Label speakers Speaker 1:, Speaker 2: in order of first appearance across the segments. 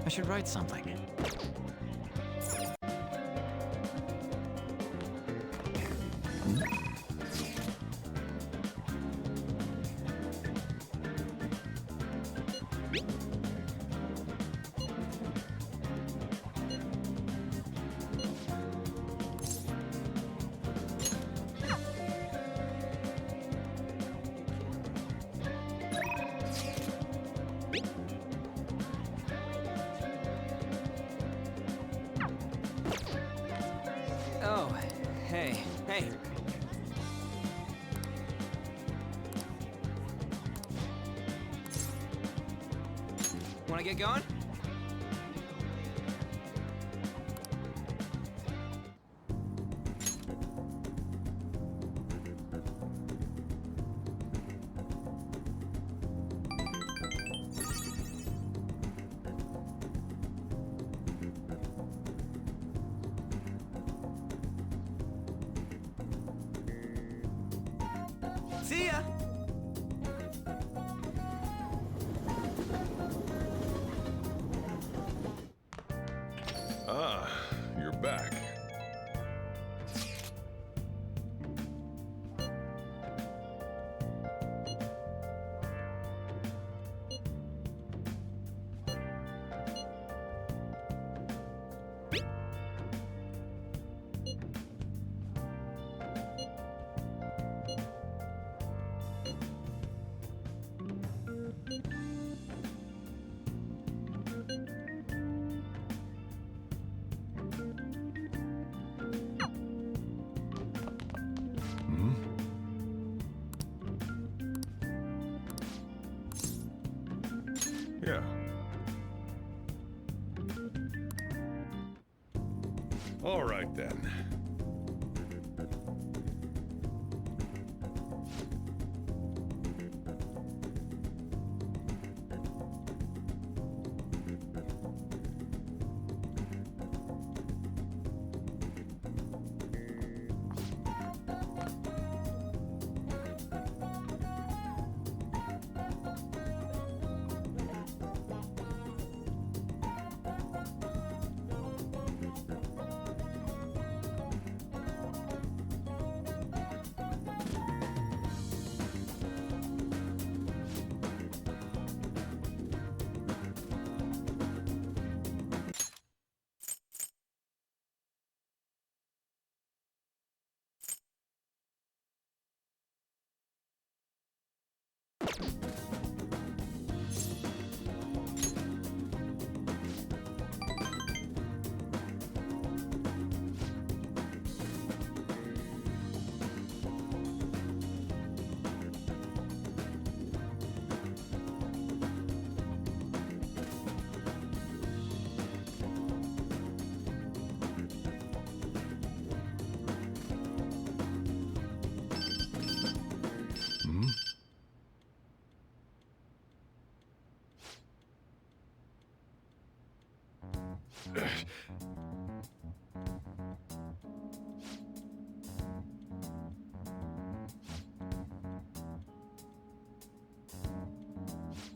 Speaker 1: I should write something. Oh, hey. Wanna get going? See ya!
Speaker 2: Ah, you're back. Yeah. All right then.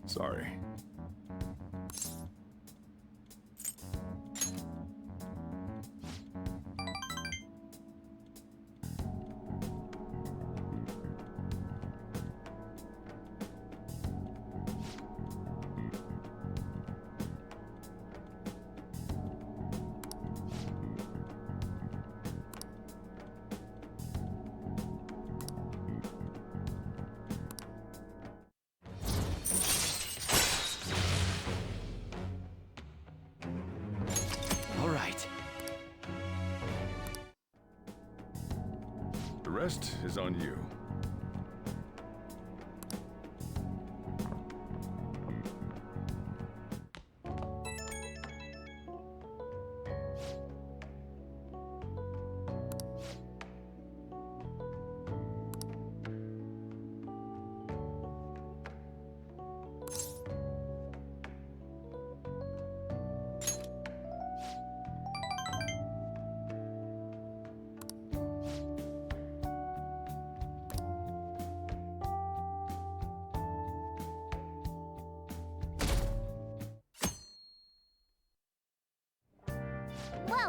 Speaker 2: Sorry.
Speaker 1: All right.
Speaker 2: The rest is on you.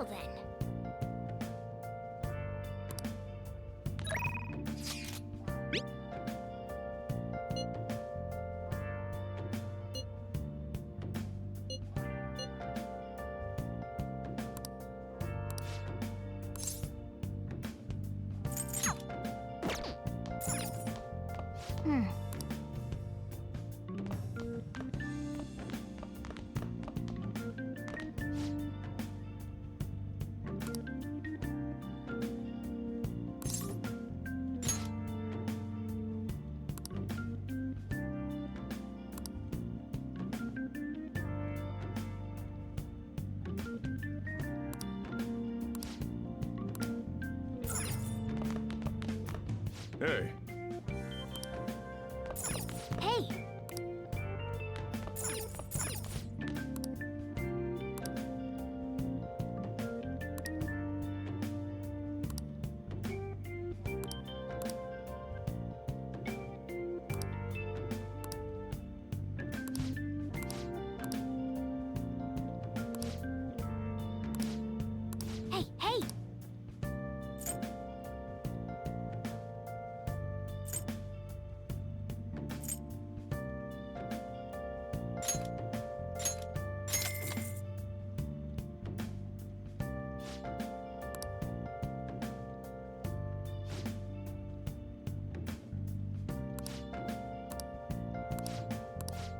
Speaker 3: Well then.
Speaker 2: Hey,
Speaker 3: Hey! Hey, hey!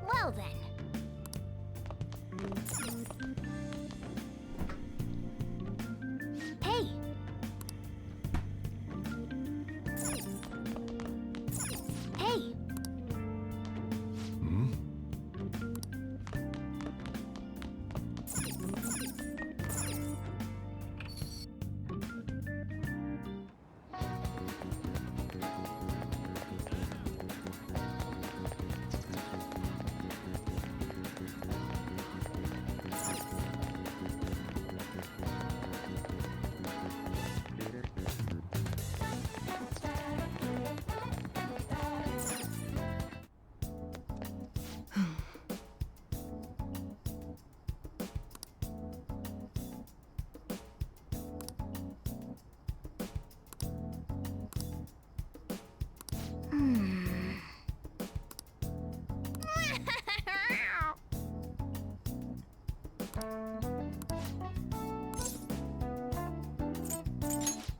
Speaker 3: Well then. Hey! Hey!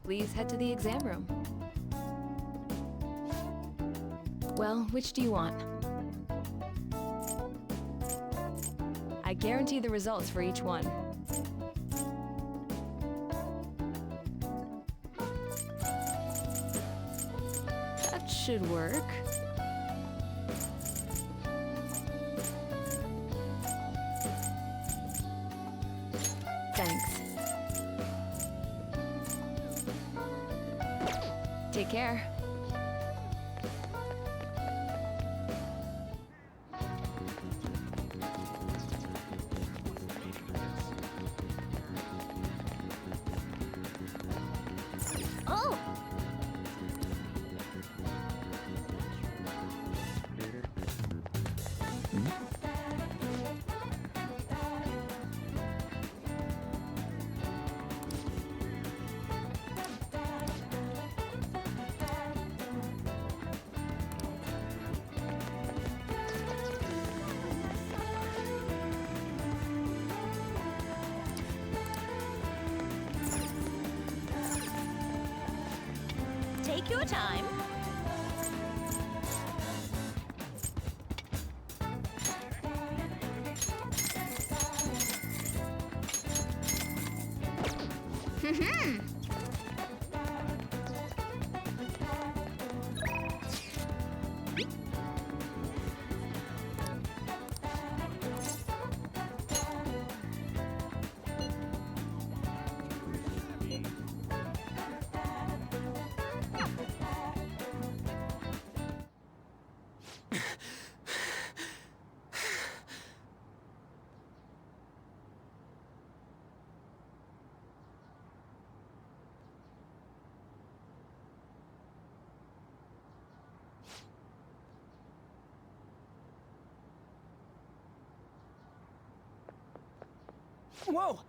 Speaker 4: Please head to the exam room. Well, which do you want? I guarantee the results for each one. That should work. Thanks. Take care.
Speaker 3: Oh! Take your time.
Speaker 1: Whoa!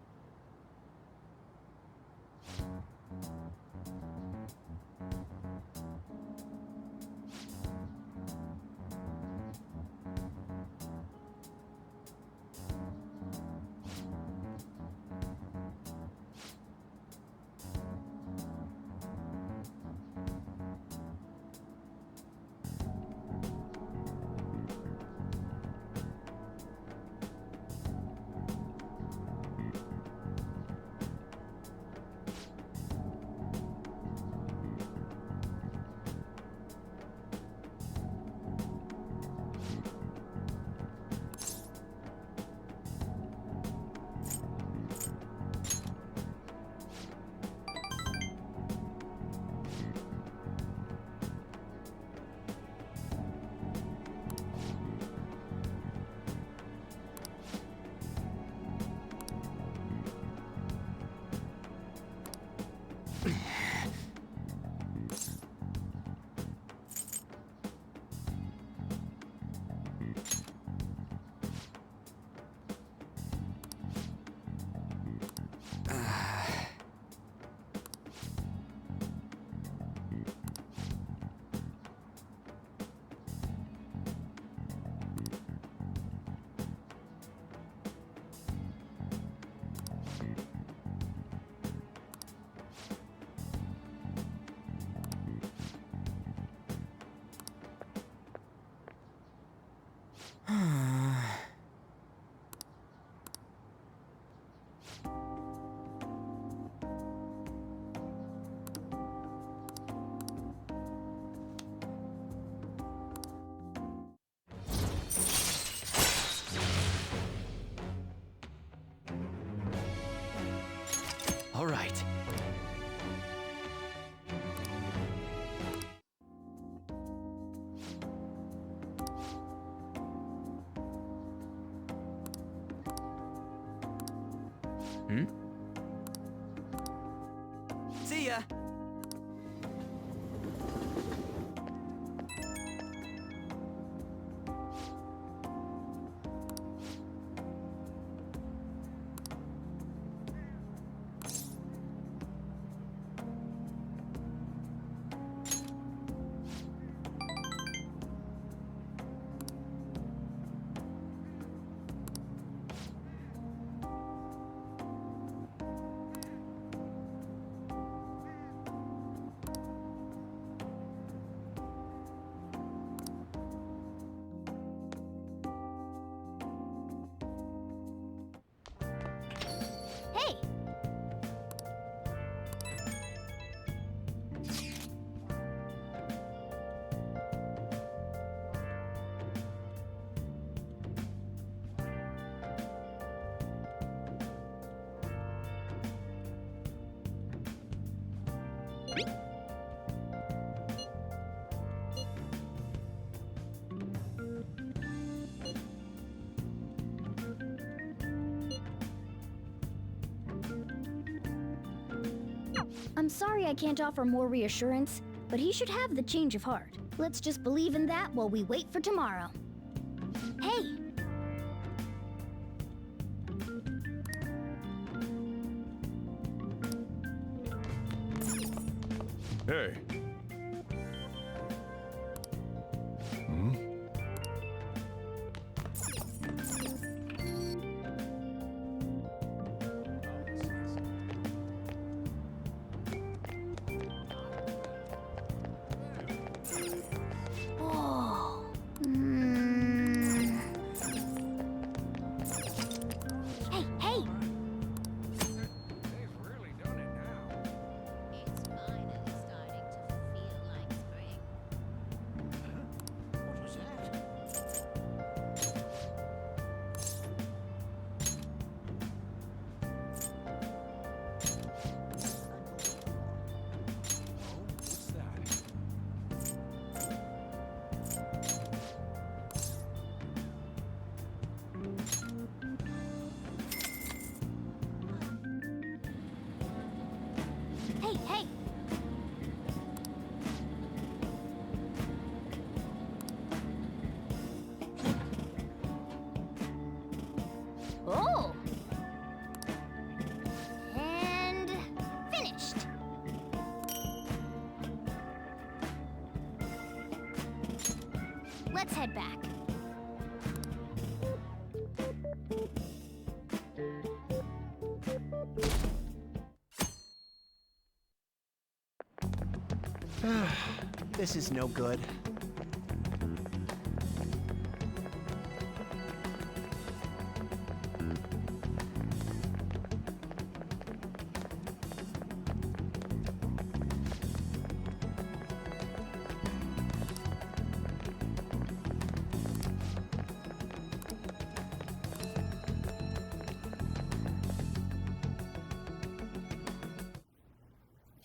Speaker 1: All right. Hmm? See ya!
Speaker 3: Hey! I'm sorry I can't offer more reassurance, but he should have the change of heart. Let's just believe in that while we wait for tomorrow. Hey!
Speaker 2: Hey. Hmm?
Speaker 3: Whoa. Hey, hey!
Speaker 5: They've really done it now.
Speaker 3: It's finally starting to feel like spring.
Speaker 5: What was that? Oh, what's that?
Speaker 3: Hey, hey! Oh! And finished. Let's head back.
Speaker 1: This is no good.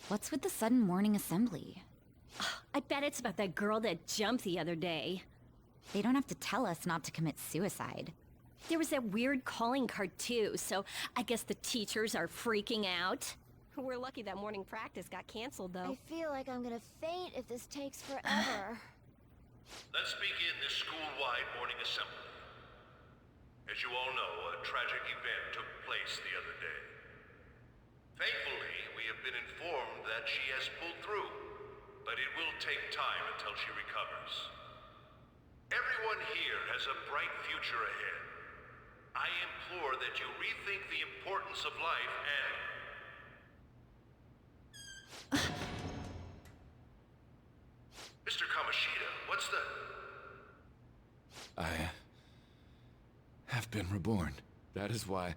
Speaker 4: What's with the sudden morning assembly?
Speaker 6: I bet it's about that girl that jumped the other day.
Speaker 4: They don't have to tell us not to commit suicide.
Speaker 6: There was that weird calling card too, so I guess the teachers are freaking out. We're lucky that morning practice got canceled though.
Speaker 3: I feel like I'm gonna faint if this takes forever.
Speaker 7: Let's begin this school-wide morning assembly. As you all know, a tragic event took place the other day. Thankfully, we have been informed that she has pulled through, but it will take time until she recovers. Everyone here has a bright future ahead. I implore that you rethink the importance of life and... Mr. Kamoshida, what's the...
Speaker 8: have been reborn. That is why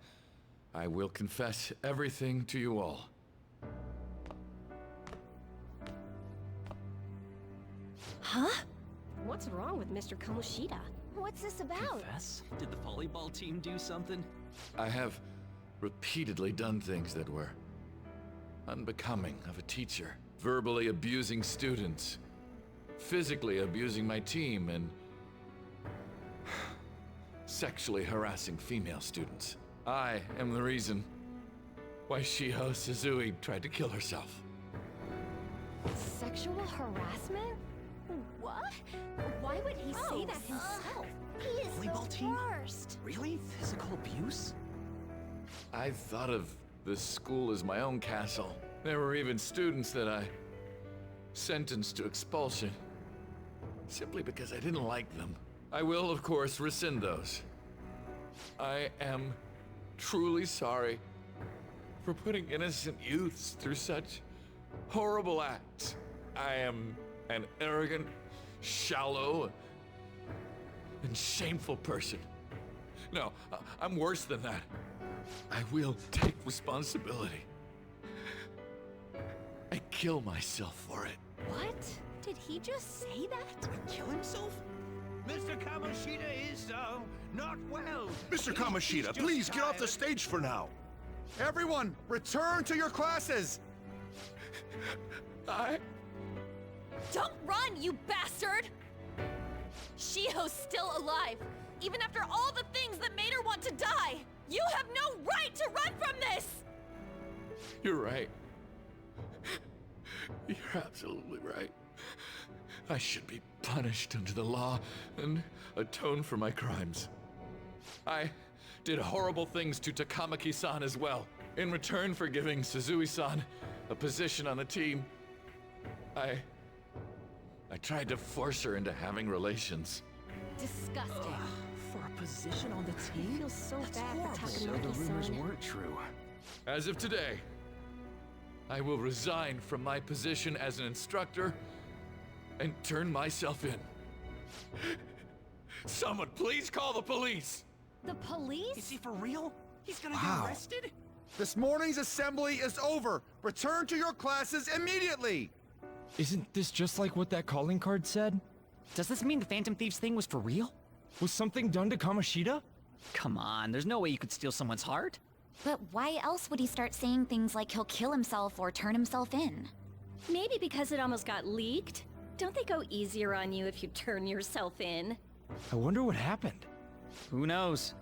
Speaker 8: I will confess everything to you all.
Speaker 3: Huh?
Speaker 6: What's wrong with Mr. Kamoshida?
Speaker 3: What's this about?
Speaker 1: Confess? Did the volleyball team do something?
Speaker 8: I have repeatedly done things that were unbecoming of a teacher. Verbally abusing students, physically abusing my team, and sexually harassing female students. I am the reason why Shiho Suzui tried to kill herself.
Speaker 6: Sexual harassment? What? Why would he say that himself?
Speaker 3: He is
Speaker 1: Volleyball
Speaker 3: the
Speaker 1: team?
Speaker 3: worst.
Speaker 1: Really? Physical abuse?
Speaker 8: I thought of this school as my own castle. There were even students that I sentenced to expulsion, simply because I didn't like them. I will, of course, rescind those. I am truly sorry for putting innocent youths through such horrible acts. I am an arrogant, shallow, and shameful person. No, I'm worse than that. I will take responsibility. I kill myself for it.
Speaker 6: What? Did he just say that?
Speaker 1: Kill himself?
Speaker 5: Mr. Kamoshida is, not well.
Speaker 2: Mr. Kamoshida, please get off the stage for now.
Speaker 9: Everyone, return to your classes!
Speaker 4: Don't run, you bastard! Shiho's still alive, even after all the things that made her want to die! You have no right to run from this!
Speaker 8: You're right. You're absolutely right. I should be punished under the law and atone for my crimes. I did horrible things to Takamaki-san as well. In return for giving Suzui-san a position on the team, I tried to force her into having relations.
Speaker 4: Disgusting.
Speaker 1: For a position on the
Speaker 6: I
Speaker 1: team?
Speaker 6: feel so bad for
Speaker 1: So the rumors
Speaker 6: Takamaki-san.
Speaker 1: weren't true.
Speaker 8: As of today, I will resign from my position as an instructor and turn myself in. Someone please call the police!
Speaker 4: The police?
Speaker 1: Is he for real? He's gonna
Speaker 9: Wow.
Speaker 1: get arrested?
Speaker 9: This morning's assembly is over. Return to your classes immediately!
Speaker 10: Isn't this just like what that calling card said?
Speaker 11: Does this mean the Phantom Thieves thing was for real?
Speaker 10: Was something done to Kamoshida?
Speaker 11: Come on, there's no way you could steal someone's heart.
Speaker 3: But why else would he start saying things like he'll kill himself or turn himself in?
Speaker 6: Maybe because it almost got leaked. Don't they go easier on you if you turn yourself in?
Speaker 10: I wonder what happened.
Speaker 11: Who knows?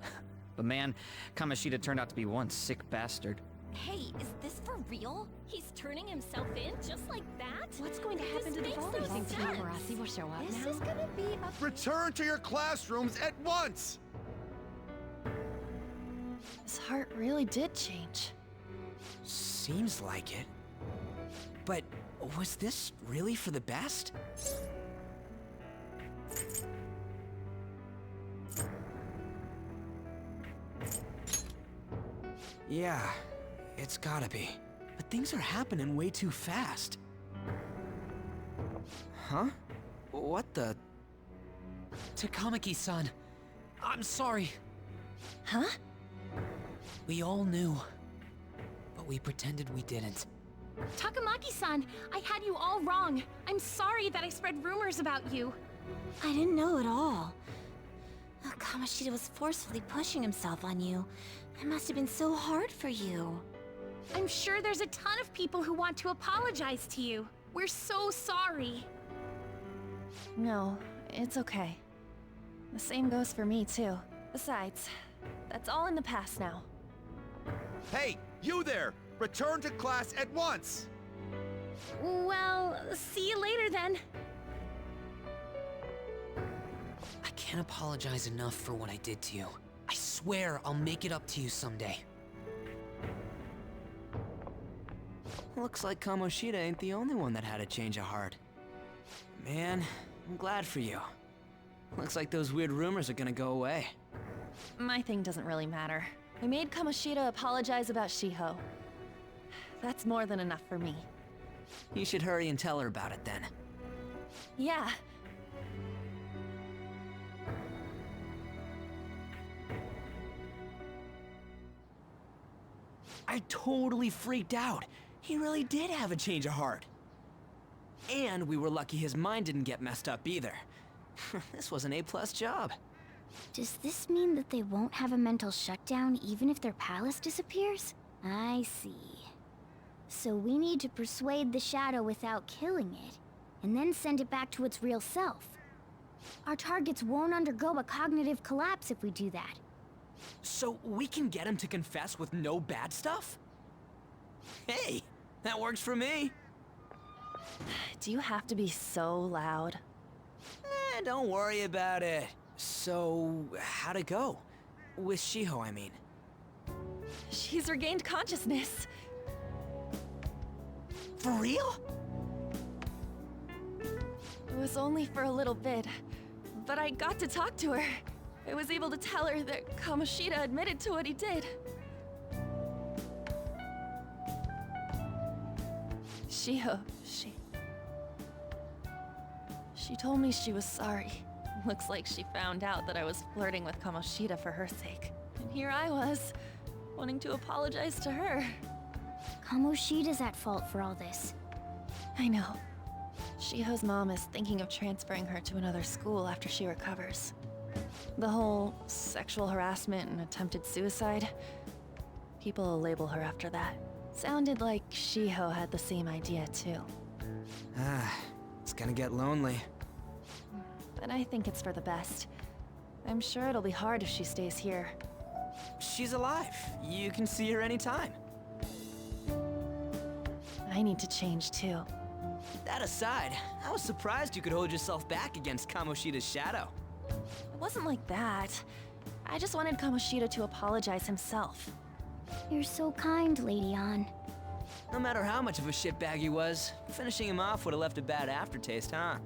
Speaker 11: But man, Kamoshida turned out to be one sick bastard.
Speaker 3: Hey, is this for real?
Speaker 6: He's turning himself in just like that?
Speaker 4: What's going to happen to the
Speaker 6: makes no
Speaker 4: volleyball team?
Speaker 6: sense.
Speaker 4: Arasi will show up
Speaker 3: This
Speaker 4: now.
Speaker 3: is gonna be a...
Speaker 9: Return to your classrooms at once!
Speaker 4: His heart really did change.
Speaker 11: Seems like it. But was this really for the best? Yeah, it's gotta be. But things are happening way too fast. Huh? What the? Takamaki-san, I'm sorry.
Speaker 3: Huh?
Speaker 11: We all knew, but we pretended we didn't.
Speaker 12: Takamaki-san, I had you all wrong. I'm sorry that I spread rumors about you.
Speaker 3: I didn't know at all. Oh, Kamoshida was forcefully pushing himself on you. It must have been so hard for you.
Speaker 12: I'm sure there's a ton of people who want to apologize to you. We're so sorry.
Speaker 4: No, it's okay. The same goes for me, too. Besides, that's all in the past now.
Speaker 9: Hey, you there! Return to class at once!
Speaker 12: Well, see you later then.
Speaker 11: I can't apologize enough for what I did to you. I swear I'll make it up to you someday. Looks like Kamoshida ain't the only one that had a change of heart. Man, I'm glad for you. Looks like those weird rumors are gonna go away.
Speaker 4: My thing doesn't really matter. I made Kamoshida apologize about Shiho. That's more than enough for me.
Speaker 11: You should hurry and tell her about it then. I totally freaked out. He really did have a change of heart. And we were lucky his mind didn't get messed up either. This was an A-plus job.
Speaker 3: Does this mean that they won't have a mental shutdown even if their palace disappears? I see. So we need to persuade the shadow without killing it, and then send it back to its real self. Our targets won't undergo a cognitive collapse if we do that.
Speaker 11: So we can get him to confess with no bad stuff? Hey, that works for me.
Speaker 4: Do you have to be so loud?
Speaker 11: Don't worry about it. So, how'd it go? With Shiho, I mean.
Speaker 4: She's regained consciousness.
Speaker 11: For real?
Speaker 4: It was only for a little bit, but I got to talk to her. I was able to tell her that Kamoshida admitted to what he did. Shiho, She told me she was sorry. Looks like she found out that I was flirting with Kamoshida for her sake. And here I was, wanting to apologize to her.
Speaker 3: Kamoshida's at fault for all this.
Speaker 4: I know. Shiho's mom is thinking of transferring her to another school after she recovers. The whole sexual harassment and attempted suicide, people will label her after that. Sounded like Shiho had the same idea too.
Speaker 11: It's gonna get lonely.
Speaker 4: But I think it's for the best. I'm sure it'll be hard if she stays here.
Speaker 11: She's alive. You can see her anytime.
Speaker 4: I need to change too.
Speaker 11: That aside, I was surprised you could hold yourself back against Kamoshida's shadow.
Speaker 4: It wasn't like that. I just wanted Kamoshida to apologize himself.
Speaker 3: You're so kind, Lady Ann.
Speaker 11: No matter how much of a shitbag he was, finishing him off would have left a bad aftertaste, huh?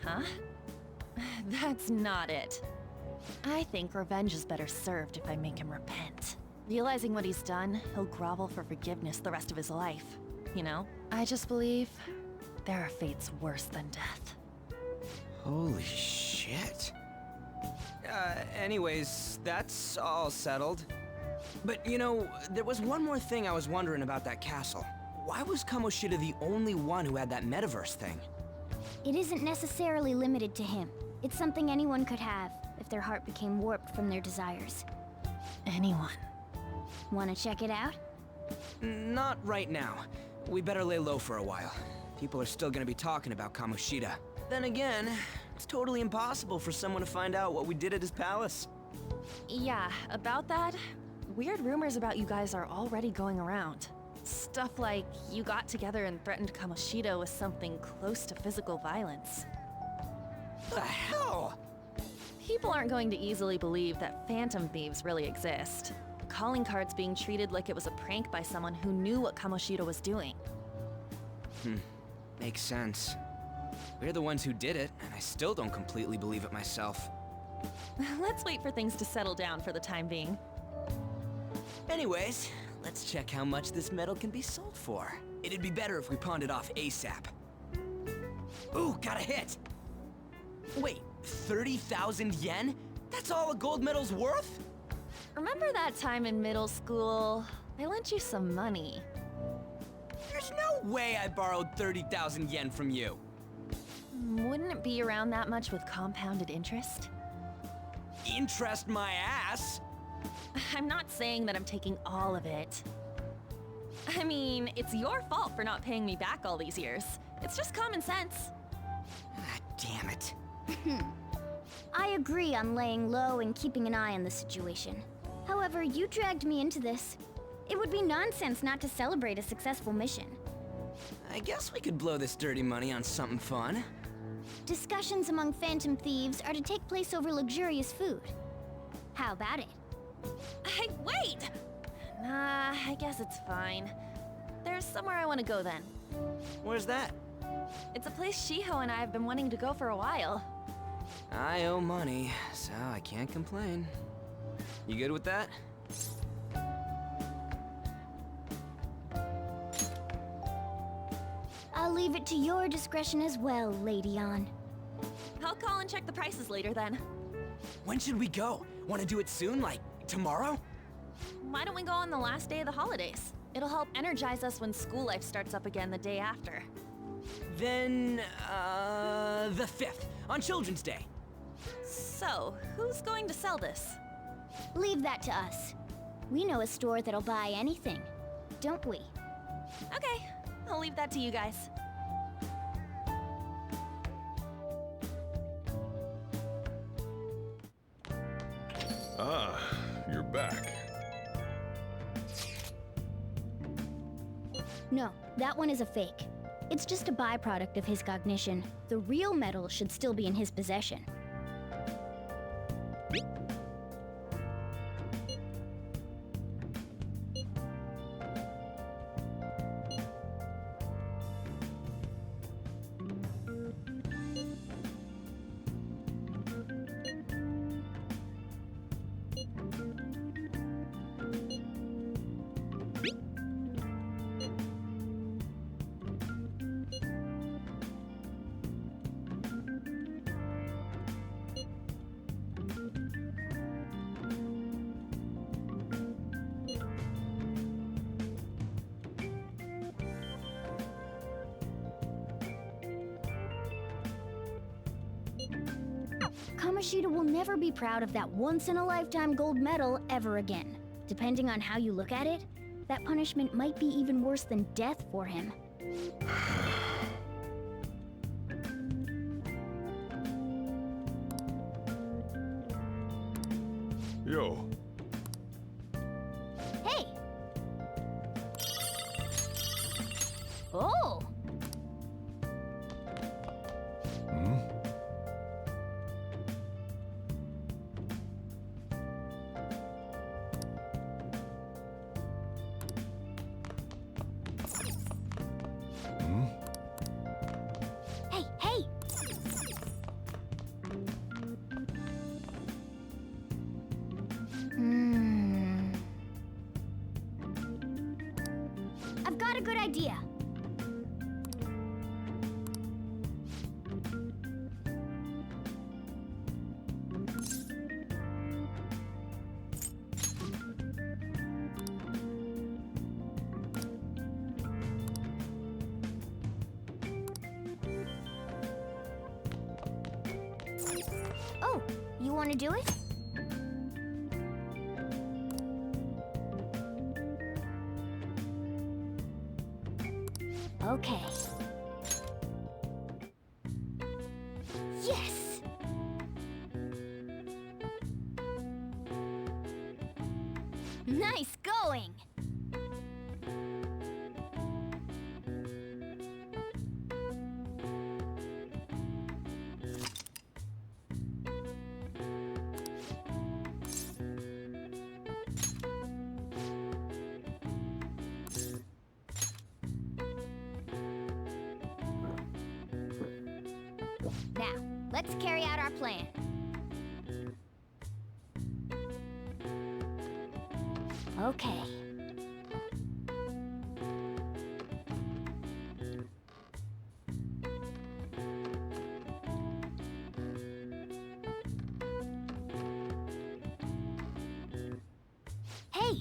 Speaker 4: Huh? That's not it. I think revenge is better served if I make him repent. Realizing what he's done, he'll grovel for forgiveness the rest of his life. You know? I just believe there are fates worse than death.
Speaker 11: Holy shit. Anyways, that's all settled. But you know, there was one more thing I was wondering about that castle. Why was Kamoshida the only one who had that metaverse thing?
Speaker 3: It isn't necessarily limited to him. It's something anyone could have, if their heart became warped from their desires.
Speaker 4: Anyone.
Speaker 3: Wanna check it out?
Speaker 11: Not right now. We better lay low for a while. People are still gonna be talking about Kamoshida. Then again, it's totally impossible for someone to find out what we did at his palace.
Speaker 4: Yeah, about that, weird rumors about you guys are already going around. Stuff like you got together and threatened Kamoshida with something close to physical violence.
Speaker 11: The hell?
Speaker 4: People aren't going to easily believe that phantom thieves really exist. Calling cards being treated like it was a prank by someone who knew what Kamoshida was doing.
Speaker 11: Makes sense. We're the ones who did it, and I still don't completely believe it myself.
Speaker 4: Let's wait for things to settle down for the time being.
Speaker 11: Anyways, let's check how much this metal can be sold for. It'd be better if we pawned it off ASAP. Ooh, got a hit! Wait, 30,000 yen? That's all a gold medal's worth?
Speaker 4: Remember that time in middle school? I lent you some money.
Speaker 11: There's no way I borrowed 30,000 yen from you.
Speaker 4: Wouldn't it be around that much with compounded interest?
Speaker 11: Interest my ass!
Speaker 4: I'm not saying that I'm taking all of it. I mean, it's your fault for not paying me back all these years. It's just common sense.
Speaker 11: Damn it.
Speaker 3: I agree on laying low and keeping an eye on the situation. However, you dragged me into this. It would be nonsense not to celebrate a successful mission.
Speaker 11: I guess we could blow this dirty money on something fun.
Speaker 3: Discussions among phantom thieves are to take place over luxurious food. How about it?
Speaker 4: Hey, wait! Nah, I guess it's fine. There's somewhere I want to go then.
Speaker 11: Where's that?
Speaker 4: It's a place Shiho and I have been wanting to go for a while.
Speaker 11: I owe money, so I can't complain. You good with that?
Speaker 3: I'll leave it to your discretion as well, Lady Ann.
Speaker 4: I'll call and check the prices later then.
Speaker 11: When should we go? Want to do it soon, like tomorrow?
Speaker 4: Why don't we go on the last day of the holidays? It'll help energize us when school life starts up again the day after.
Speaker 11: Then, the 5th, on Children's Day.
Speaker 4: So, who's going to sell this?
Speaker 3: Leave that to us. We know a store that'll buy anything, don't we?
Speaker 4: Okay, I'll leave that to you guys.
Speaker 2: Ah, you're back.
Speaker 3: No, that one is a fake. It's just a byproduct of his cognition. The real medal should still be in his possession. Kamoshida will never be proud of that once-in-a-lifetime gold medal ever again. Depending on how you look at it, that punishment might be even worse than death for him.
Speaker 2: Yo.
Speaker 3: Hey! Oh! Hey, hey! I've got a good idea. Oh, you want to do it? Okay. Yes! Nice going! Now, let's carry out our plan. Okay. Hey!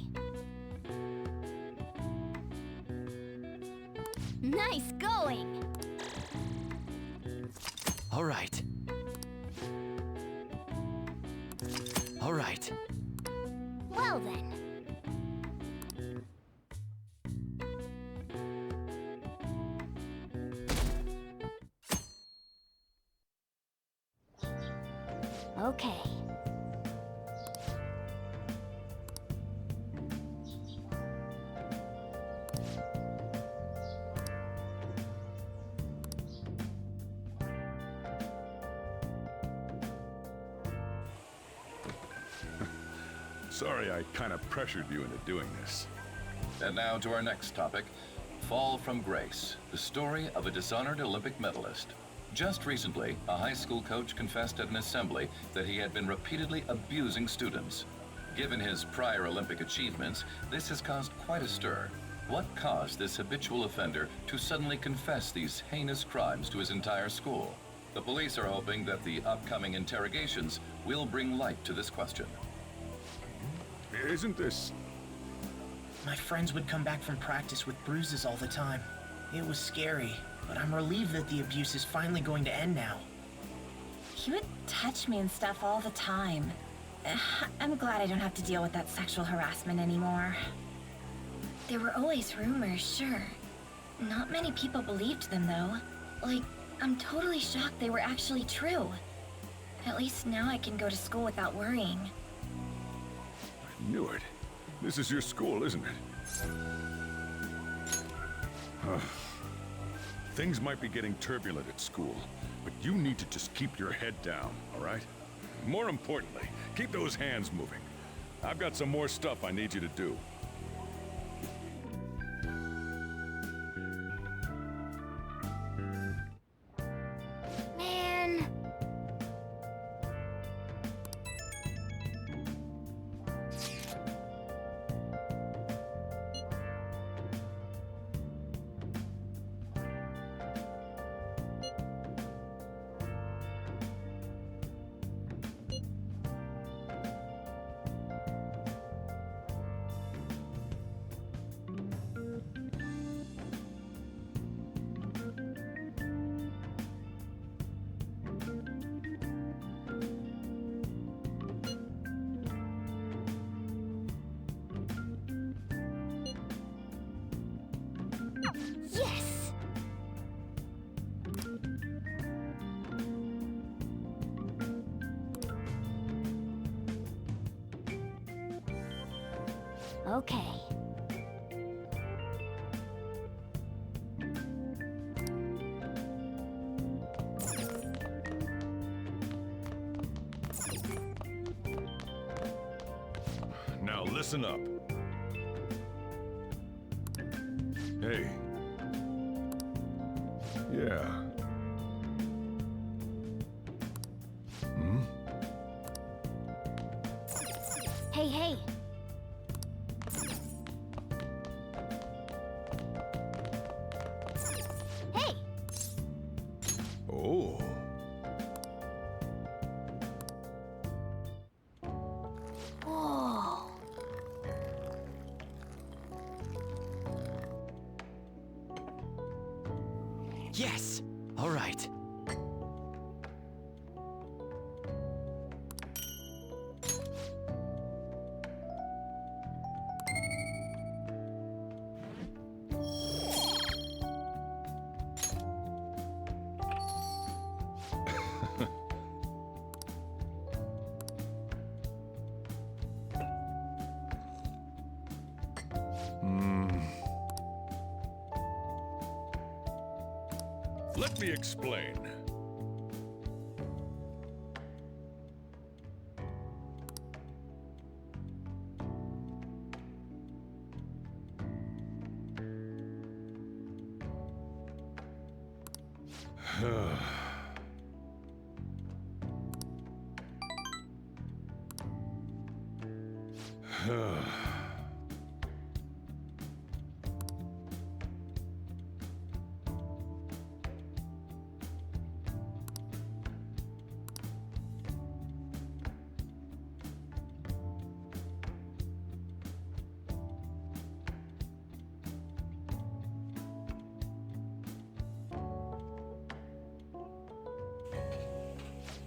Speaker 3: Nice going!
Speaker 11: All right. All right.
Speaker 3: Well then. Okay.
Speaker 2: Sorry I kind of pressured you into doing this.
Speaker 7: And now to our next topic, Fall from Grace, the story of a dishonored Olympic medalist. Just recently, a high school coach confessed at an assembly that he had been repeatedly abusing students. Given his prior Olympic achievements, this has caused quite a stir. What caused this habitual offender to suddenly confess these heinous crimes to his entire school? The police are hoping that the upcoming interrogations will bring light to this question.
Speaker 2: Isn't this
Speaker 13: My friends would come back from practice with bruises all the time. It was scary, but I'm relieved that the abuse is finally going to end now.
Speaker 14: He would touch me and stuff all the time. I'm glad I don't have to deal with that sexual harassment anymore. There were always rumors, sure. Not many people believed them, though. Like, I'm totally shocked they were actually true. At least now I can go to school without worrying.
Speaker 2: I knew it. This is your school, isn't it? Things might be getting turbulent at school, but you need to just keep your head down, all right? More importantly, keep those hands moving. I've got some more stuff I need you to do.
Speaker 3: Man. Yes! Okay.
Speaker 2: Now listen up. Hey. Yeah. Hmm?
Speaker 3: Hey, hey. Hey!
Speaker 2: Oh.
Speaker 3: Whoa.
Speaker 11: Yes! All right.
Speaker 2: Let me explain.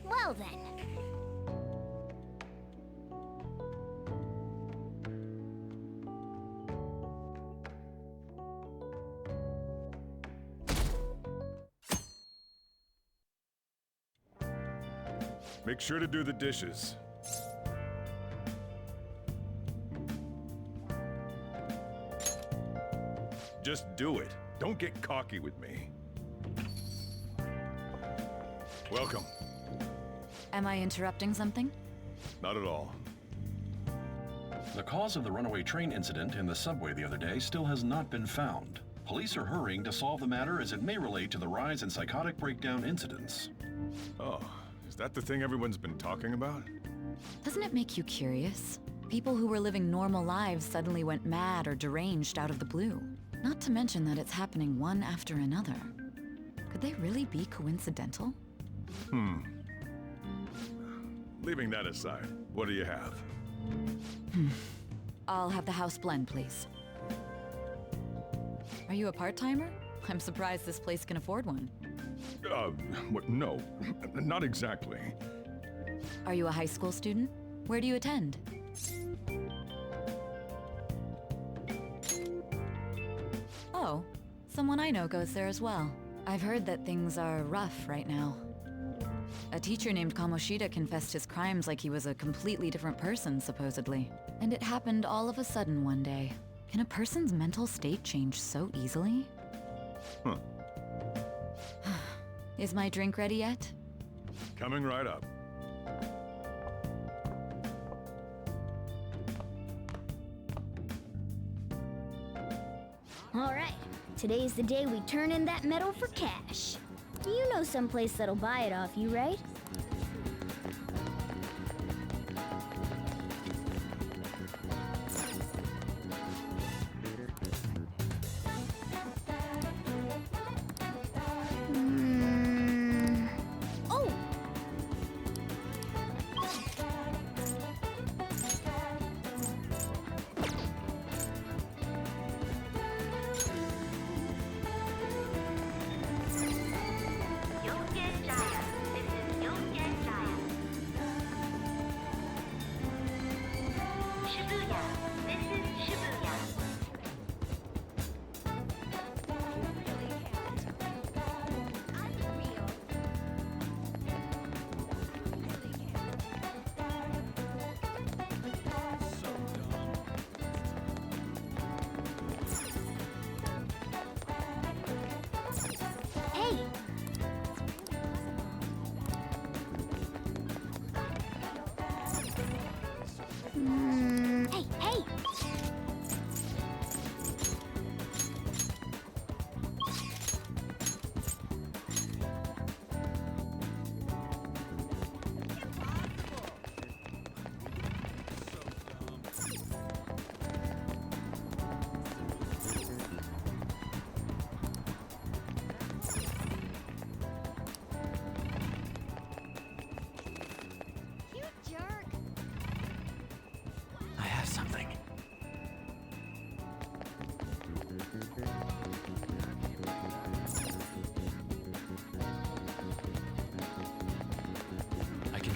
Speaker 3: Well then.
Speaker 2: Make sure to do the dishes. Just do it. Don't get cocky with me. Welcome.
Speaker 15: Am I interrupting something?
Speaker 2: Not at all.
Speaker 16: The cause of the runaway train incident in the subway the other day still has not been found. Police are hurrying to solve the matter as it may relate to the rise in psychotic breakdown incidents.
Speaker 2: Oh, is that the thing everyone's been talking about?
Speaker 15: Doesn't it make you curious? People who were living normal lives suddenly went mad or deranged out of the blue. Not to mention that it's happening one after another. Could they really be coincidental?
Speaker 2: Leaving that aside, what do you have?
Speaker 15: I'll have the house blend, please. Are you a part-timer? I'm surprised this place can afford one.
Speaker 2: No, not exactly.
Speaker 15: Are you a high school student? Where do you attend? Oh, someone I know goes there as well. I've heard that things are rough right now. A teacher named Kamoshida confessed his crimes like he was a completely different person, supposedly. And it happened all of a sudden one day. Can a person's mental state change so easily?
Speaker 2: Huh.
Speaker 15: Is my drink ready yet?
Speaker 2: Coming right up.
Speaker 3: Alright, today's the day we turn in that medal for cash. You know someplace that'll buy it off you, right? Oh! Hey! Hey, hey! You jerk!
Speaker 11: I have something. I can...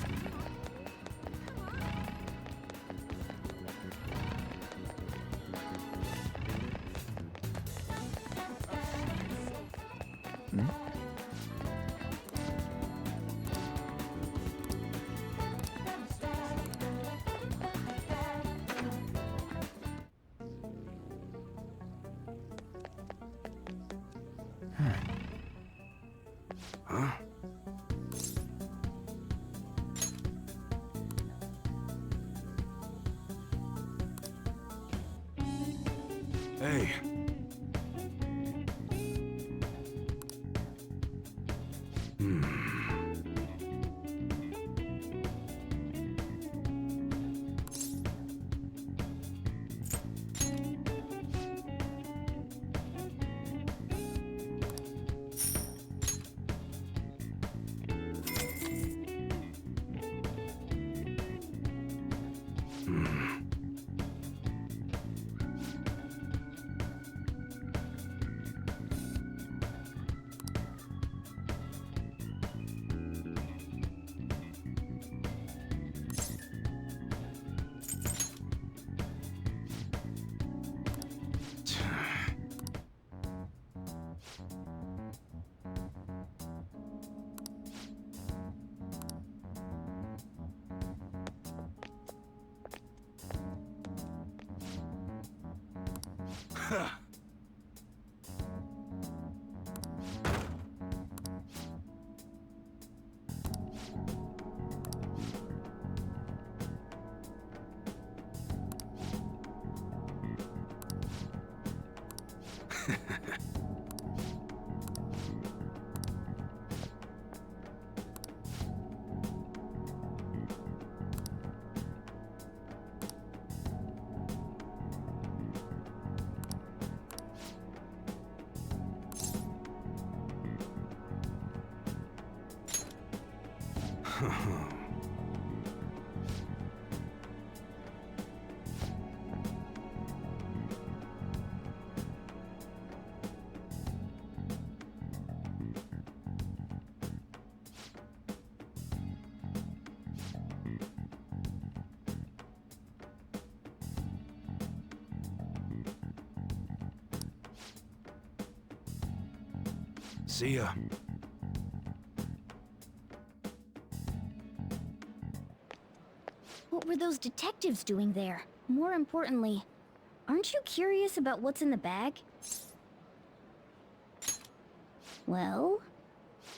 Speaker 11: Hmm?
Speaker 2: Huh? Hey.
Speaker 9: See ya.
Speaker 3: What were those detectives doing there? More importantly, aren't you curious about what's in the bag? Well,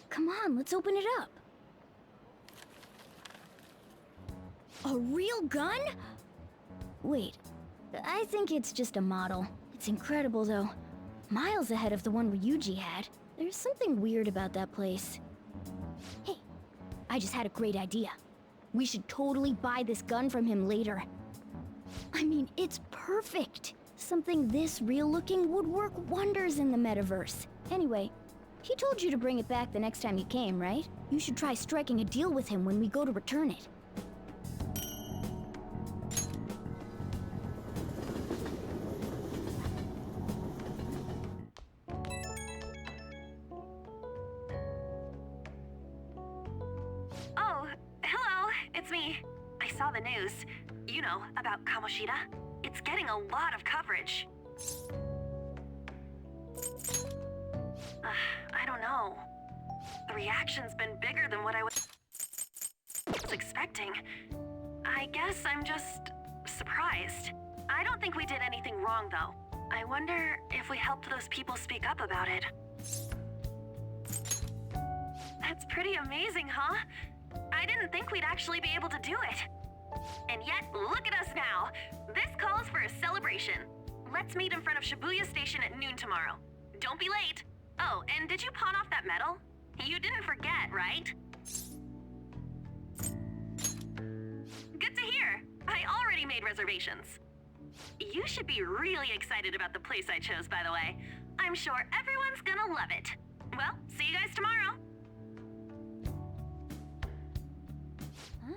Speaker 3: come on, let's open it up. A real gun? Wait, I think it's just a model. It's incredible, though. Miles ahead of the one Ryuji had. There's something weird about that place. Hey, I just had a great idea. We should totally buy this gun from him later. I mean, it's perfect. Something this real-looking would work wonders in the metaverse. Anyway, he told you to bring it back the next time you came, right? You should try striking a deal with him when we go to return it.
Speaker 17: Oh, hello, it's me. I saw the news. You know, about Kamoshida. It's getting a lot of coverage. I don't know. The reaction's been bigger than what I was expecting. I guess I'm just surprised. I don't think we did anything wrong, though. I wonder if we helped those people speak up about it. That's pretty amazing, huh? I didn't think we'd actually be able to do it. And yet, look at us now. This calls for a celebration. Let's meet in front of Shibuya Station at noon tomorrow. Don't be late. Oh, and did you pawn off that medal? You didn't forget, right? Good to hear. I already made reservations. You should be really excited about the place I chose, by the way. I'm sure everyone's gonna love it. Well, see you guys tomorrow.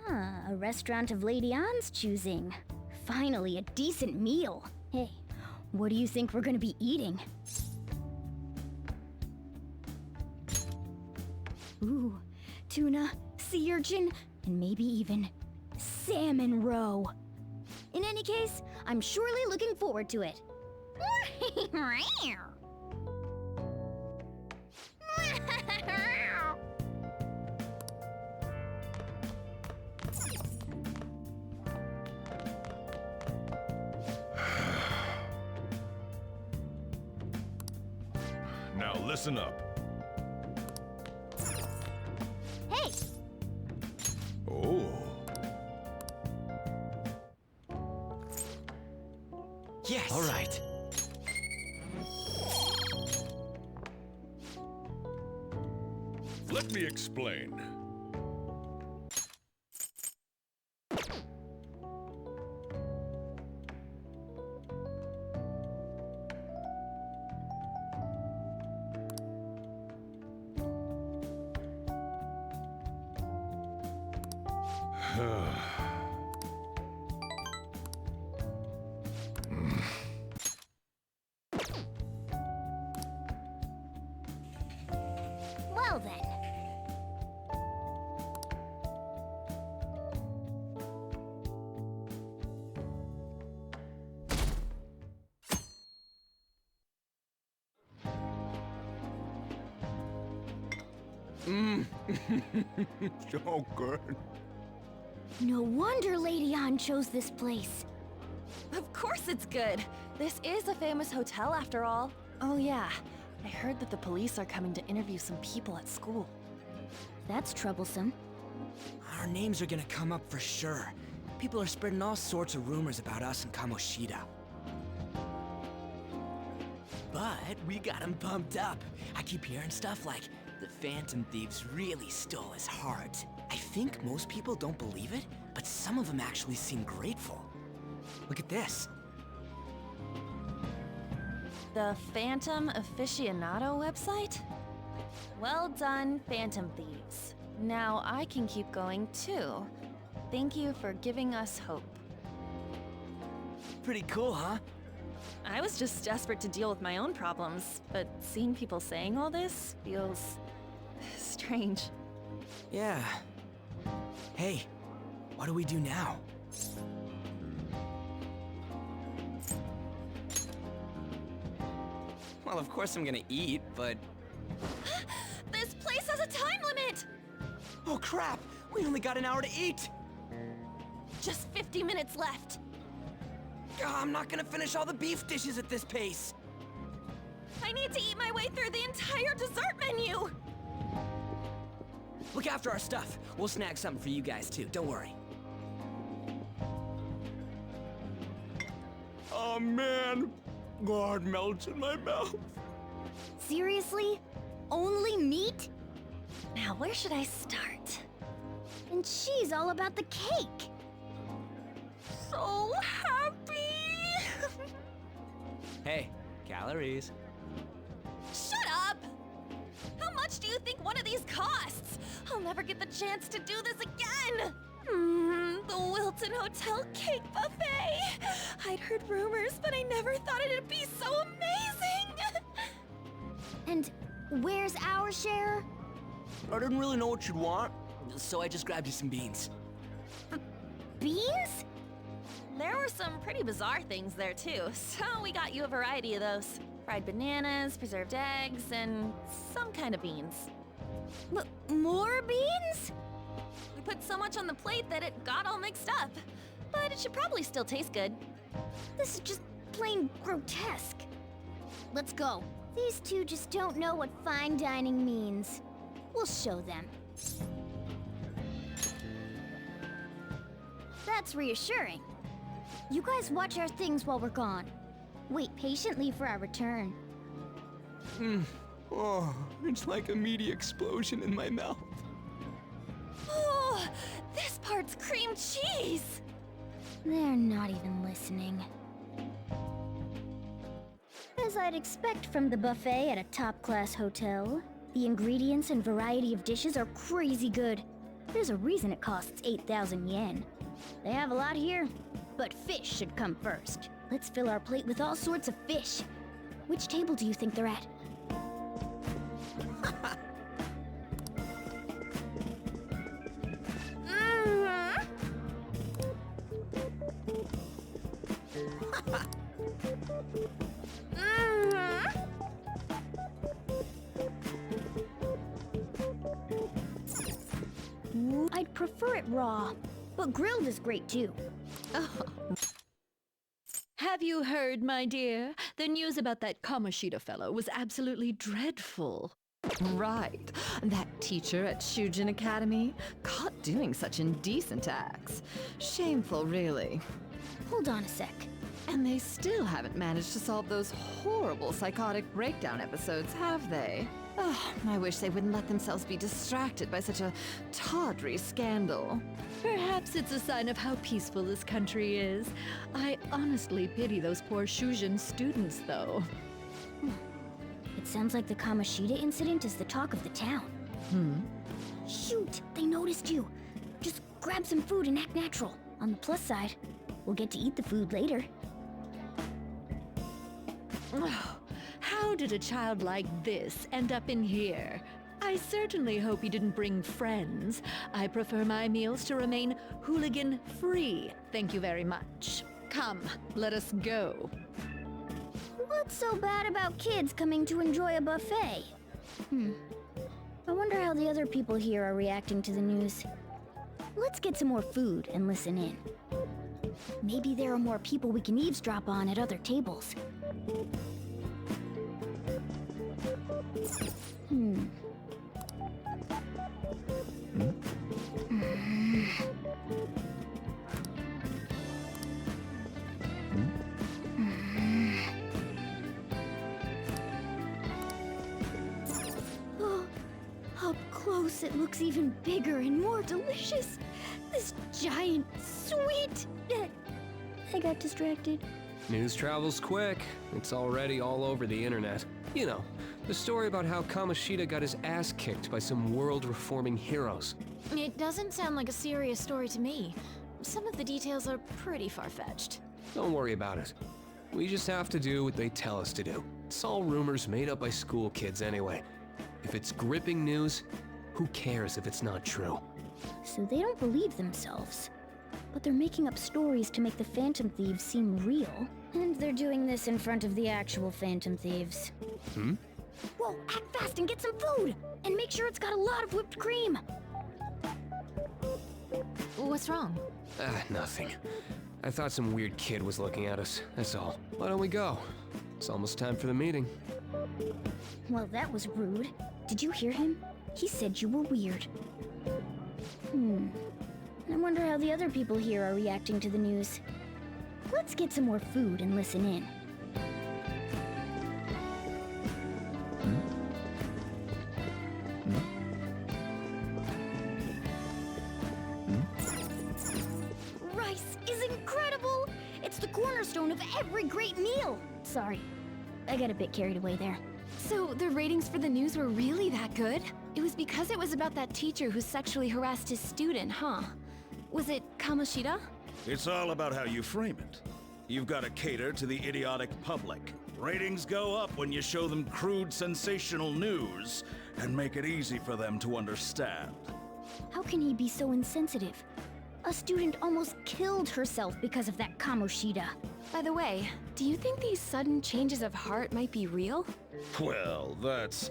Speaker 3: Ah, a restaurant of Lady Ann's choosing. Finally, a decent meal. Hey, what do you think we're gonna be eating? Ooh, tuna, sea urchin, and maybe even salmon roe. In any case, I'm surely looking forward to it.
Speaker 2: Now listen up.
Speaker 3: Hey!
Speaker 2: Oh.
Speaker 11: Yes!
Speaker 1: All right.
Speaker 2: Let me explain.
Speaker 3: Well then.
Speaker 9: So good.
Speaker 3: No wonder Lady Ann chose this place.
Speaker 4: Of course it's good. This is a famous hotel after all. Oh yeah, I heard that the police are coming to interview some people at school.
Speaker 3: That's troublesome.
Speaker 11: Our names are gonna come up for sure. People are spreading all sorts of rumors about us and Kamoshida. But we got him pumped up. I keep hearing stuff like, the Phantom Thieves really stole his heart. I think most people don't believe it, but some of them actually seem grateful. Look at this.
Speaker 4: The Phantom Aficionado website? Well done, Phantom Thieves. Now I can keep going too. Thank you for giving us hope.
Speaker 11: Pretty cool, huh?
Speaker 4: I was just desperate to deal with my own problems, but seeing people saying all this feels strange.
Speaker 11: Yeah. Hey, what do we do now? Well, of course I'm gonna eat, but...
Speaker 6: time limit!
Speaker 11: Oh crap! We only got an hour to eat!
Speaker 6: Just 50 minutes left.
Speaker 11: I'm not gonna finish all the beef dishes at this pace.
Speaker 6: I need to eat my way through the entire dessert menu!
Speaker 11: Look after our stuff. We'll snag something for you guys too, don't worry.
Speaker 10: Oh man, God melts in my mouth.
Speaker 3: Seriously? Only meat?
Speaker 6: Now, where should I start?
Speaker 3: And she's all about the cake.
Speaker 6: So happy!
Speaker 11: Hey, calories.
Speaker 6: Shut up! How much do you think one of these costs? I'll never get the chance to do this again! The Wilton Hotel Cake Buffet! I'd heard rumors, but I never thought it'd be so amazing!
Speaker 3: And where's our share?
Speaker 11: I didn't really know what you'd want, so I just grabbed you some beans.
Speaker 3: Beans?
Speaker 6: There were some pretty bizarre things there too, so we got you a variety of those. Fried bananas, preserved eggs, and some kind of beans.
Speaker 3: More beans?
Speaker 6: We put so much on the plate that it got all mixed up. But it should probably still taste good.
Speaker 3: This is just plain grotesque. Let's go. These two just don't know what fine dining means. We'll show them. That's reassuring. You guys watch our things while we're gone. Wait patiently for our return.
Speaker 10: Oh, it's like a meaty explosion in my mouth.
Speaker 6: Oh, this part's cream cheese!
Speaker 3: They're not even listening. As I'd expect from the buffet at a top-class hotel, the ingredients and variety of dishes are crazy good. There's a reason it costs 8,000 yen. They have a lot here, but fish should come first. Let's fill our plate with all sorts of fish. Which table do you think they're at? I'd prefer it raw, but grilled is great too.
Speaker 18: Have you heard, my dear? The news about that Kamoshida fellow was absolutely dreadful. Right. That teacher at Shujin Academy, caught doing such indecent acts. Shameful, really.
Speaker 3: Hold on a sec.
Speaker 18: And they still haven't managed to solve those horrible psychotic breakdown episodes, have they? Oh, I wish they wouldn't let themselves be distracted by such a tawdry scandal. Perhaps it's a sign of how peaceful this country is. I honestly pity those poor Shujin students, though.
Speaker 3: It sounds like the Kamoshida incident is the talk of the town. Shoot, they noticed you. Just grab some food and act natural. On the plus side, we'll get to eat the food later.
Speaker 18: How did a child like this end up in here? I certainly hope he didn't bring friends. I prefer my meals to remain hooligan-free. Thank you very much. Come, let us go.
Speaker 3: What's so bad about kids coming to enjoy a buffet? I wonder how the other people here are reacting to the news. Let's get some more food and listen in. Maybe there are more people we can eavesdrop on at other tables. Oh, up close it looks even bigger and more delicious. This giant, sweet... I got distracted.
Speaker 19: News travels quick. It's already all over the internet. You know, the story about how Kamoshida got his ass kicked by some world-reforming heroes.
Speaker 4: It doesn't sound like a serious story to me. Some of the details are pretty far-fetched.
Speaker 19: Don't worry about it. We just have to do what they tell us to do. It's all rumors made up by school kids anyway. If it's gripping news, who cares if it's not true?
Speaker 3: So they don't believe themselves. But they're making up stories to make the Phantom Thieves seem real. And they're doing this in front of the actual Phantom Thieves. Whoa, act fast and get some food! And make sure it's got a lot of whipped cream!
Speaker 4: What's wrong?
Speaker 19: Nothing. I thought some weird kid was looking at us, that's all. Why don't we go? It's almost time for the meeting.
Speaker 3: Well, that was rude. Did you hear him? He said you were weird. I wonder how the other people here are reacting to the news. Let's get some more food and listen in. Rice is incredible! It's the cornerstone of every great meal! Sorry, I got a bit carried away there.
Speaker 4: So the ratings for the news were really that good? It was because it was about that teacher who sexually harassed his student, huh? Was it Kamoshida?
Speaker 5: It's all about how you frame it. You've got to cater to the idiotic public. Ratings go up when you show them crude, sensational news and make it easy for them to understand.
Speaker 3: How can he be so insensitive? A student almost killed herself because of that Kamoshida.
Speaker 4: By the way, do you think these sudden changes of heart might be real?
Speaker 5: Well, that's...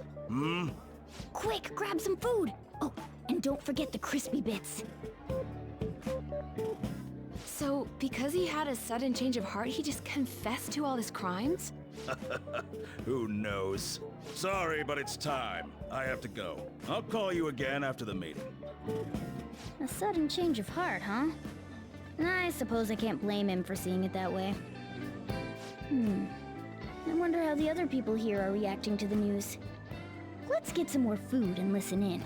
Speaker 3: Quick, grab some food! Oh, and don't forget the crispy bits.
Speaker 4: So, because he had a sudden change of heart, he just confessed to all his crimes?
Speaker 5: Who knows? Sorry, but it's time. I have to go. I'll call you again after the meeting.
Speaker 3: A sudden change of heart, huh? I suppose I can't blame him for seeing it that way. I wonder how the other people here are reacting to the news. Let's get some more food and listen in.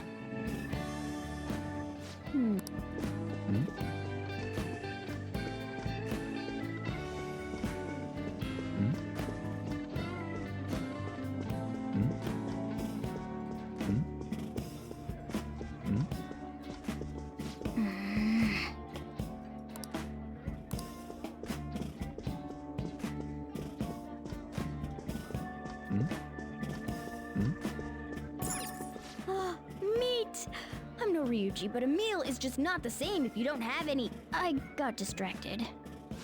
Speaker 3: Meat! I'm no Ryuji, but a meal is just not the same if you don't have any. I got distracted.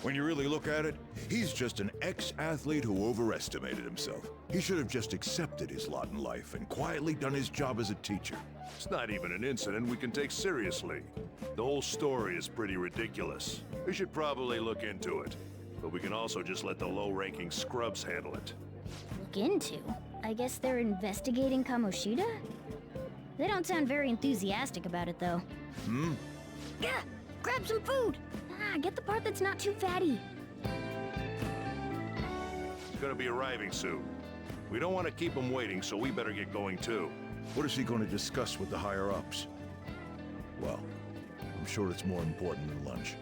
Speaker 20: When you really look at it, he's just an ex-athlete who overestimated himself. He should have just accepted his lot in life and quietly done his job as a teacher.
Speaker 21: It's not even an incident we can take seriously. The whole story is pretty ridiculous. We should probably look into it. But we can also just let the low-ranking scrubs handle it.
Speaker 3: Look into? I guess they're investigating Kamoshida? They don't sound very enthusiastic about it, though. Yeah, grab some food! Get the part that's not too fatty.
Speaker 21: He's gonna be arriving soon. We don't want to keep him waiting, so we better get going too.
Speaker 20: What is he going to discuss with the higher-ups? Well, I'm sure it's more important than lunch.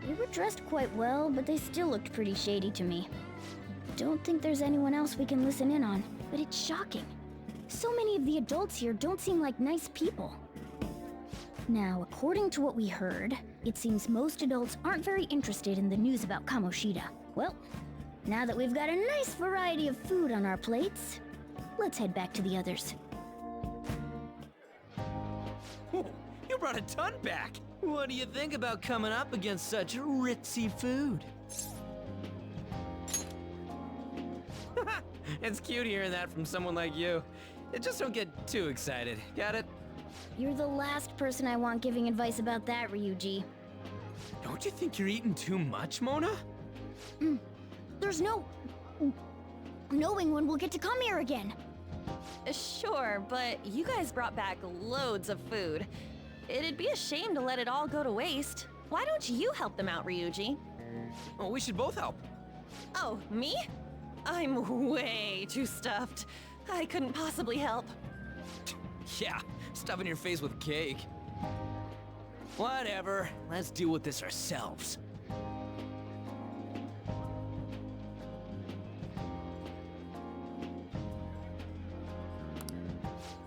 Speaker 3: They were dressed quite well, but they still looked pretty shady to me. Don't think there's anyone else we can listen in on, but it's shocking. So many of the adults here don't seem like nice people. Now, according to what we heard, it seems most adults aren't very interested in the news about Kamoshida. Well, now that we've got a nice variety of food on our plates, let's head back to the others.
Speaker 11: You brought a ton back! What do you think about coming up against such ritzy food? It's cute hearing that from someone like you. Just don't get too excited, got it?
Speaker 3: You're the last person I want giving advice about that, Ryuji.
Speaker 11: Don't you think you're eating too much, Mona?
Speaker 3: There's no knowing when we'll get to come here again.
Speaker 6: Sure, but you guys brought back loads of food. It'd be a shame to let it all go to waste. Why don't you help them out, Ryuji?
Speaker 11: Oh, we should both help.
Speaker 6: Oh, me? I'm way too stuffed. I couldn't possibly help.
Speaker 11: Yeah, stuffing your face with cake. Whatever, let's deal with this ourselves.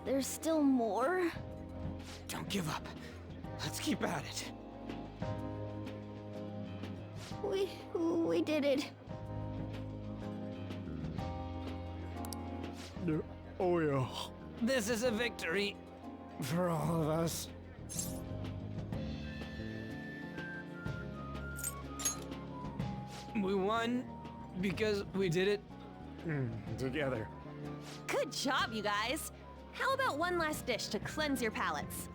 Speaker 3: There's still more?
Speaker 11: Don't give up. Let's keep at it.
Speaker 3: We did it.
Speaker 10: Oh yeah.
Speaker 11: This is a victory for all of us. We won because we did it
Speaker 10: Together.
Speaker 6: Good job, you guys! How about one last dish to cleanse your palates?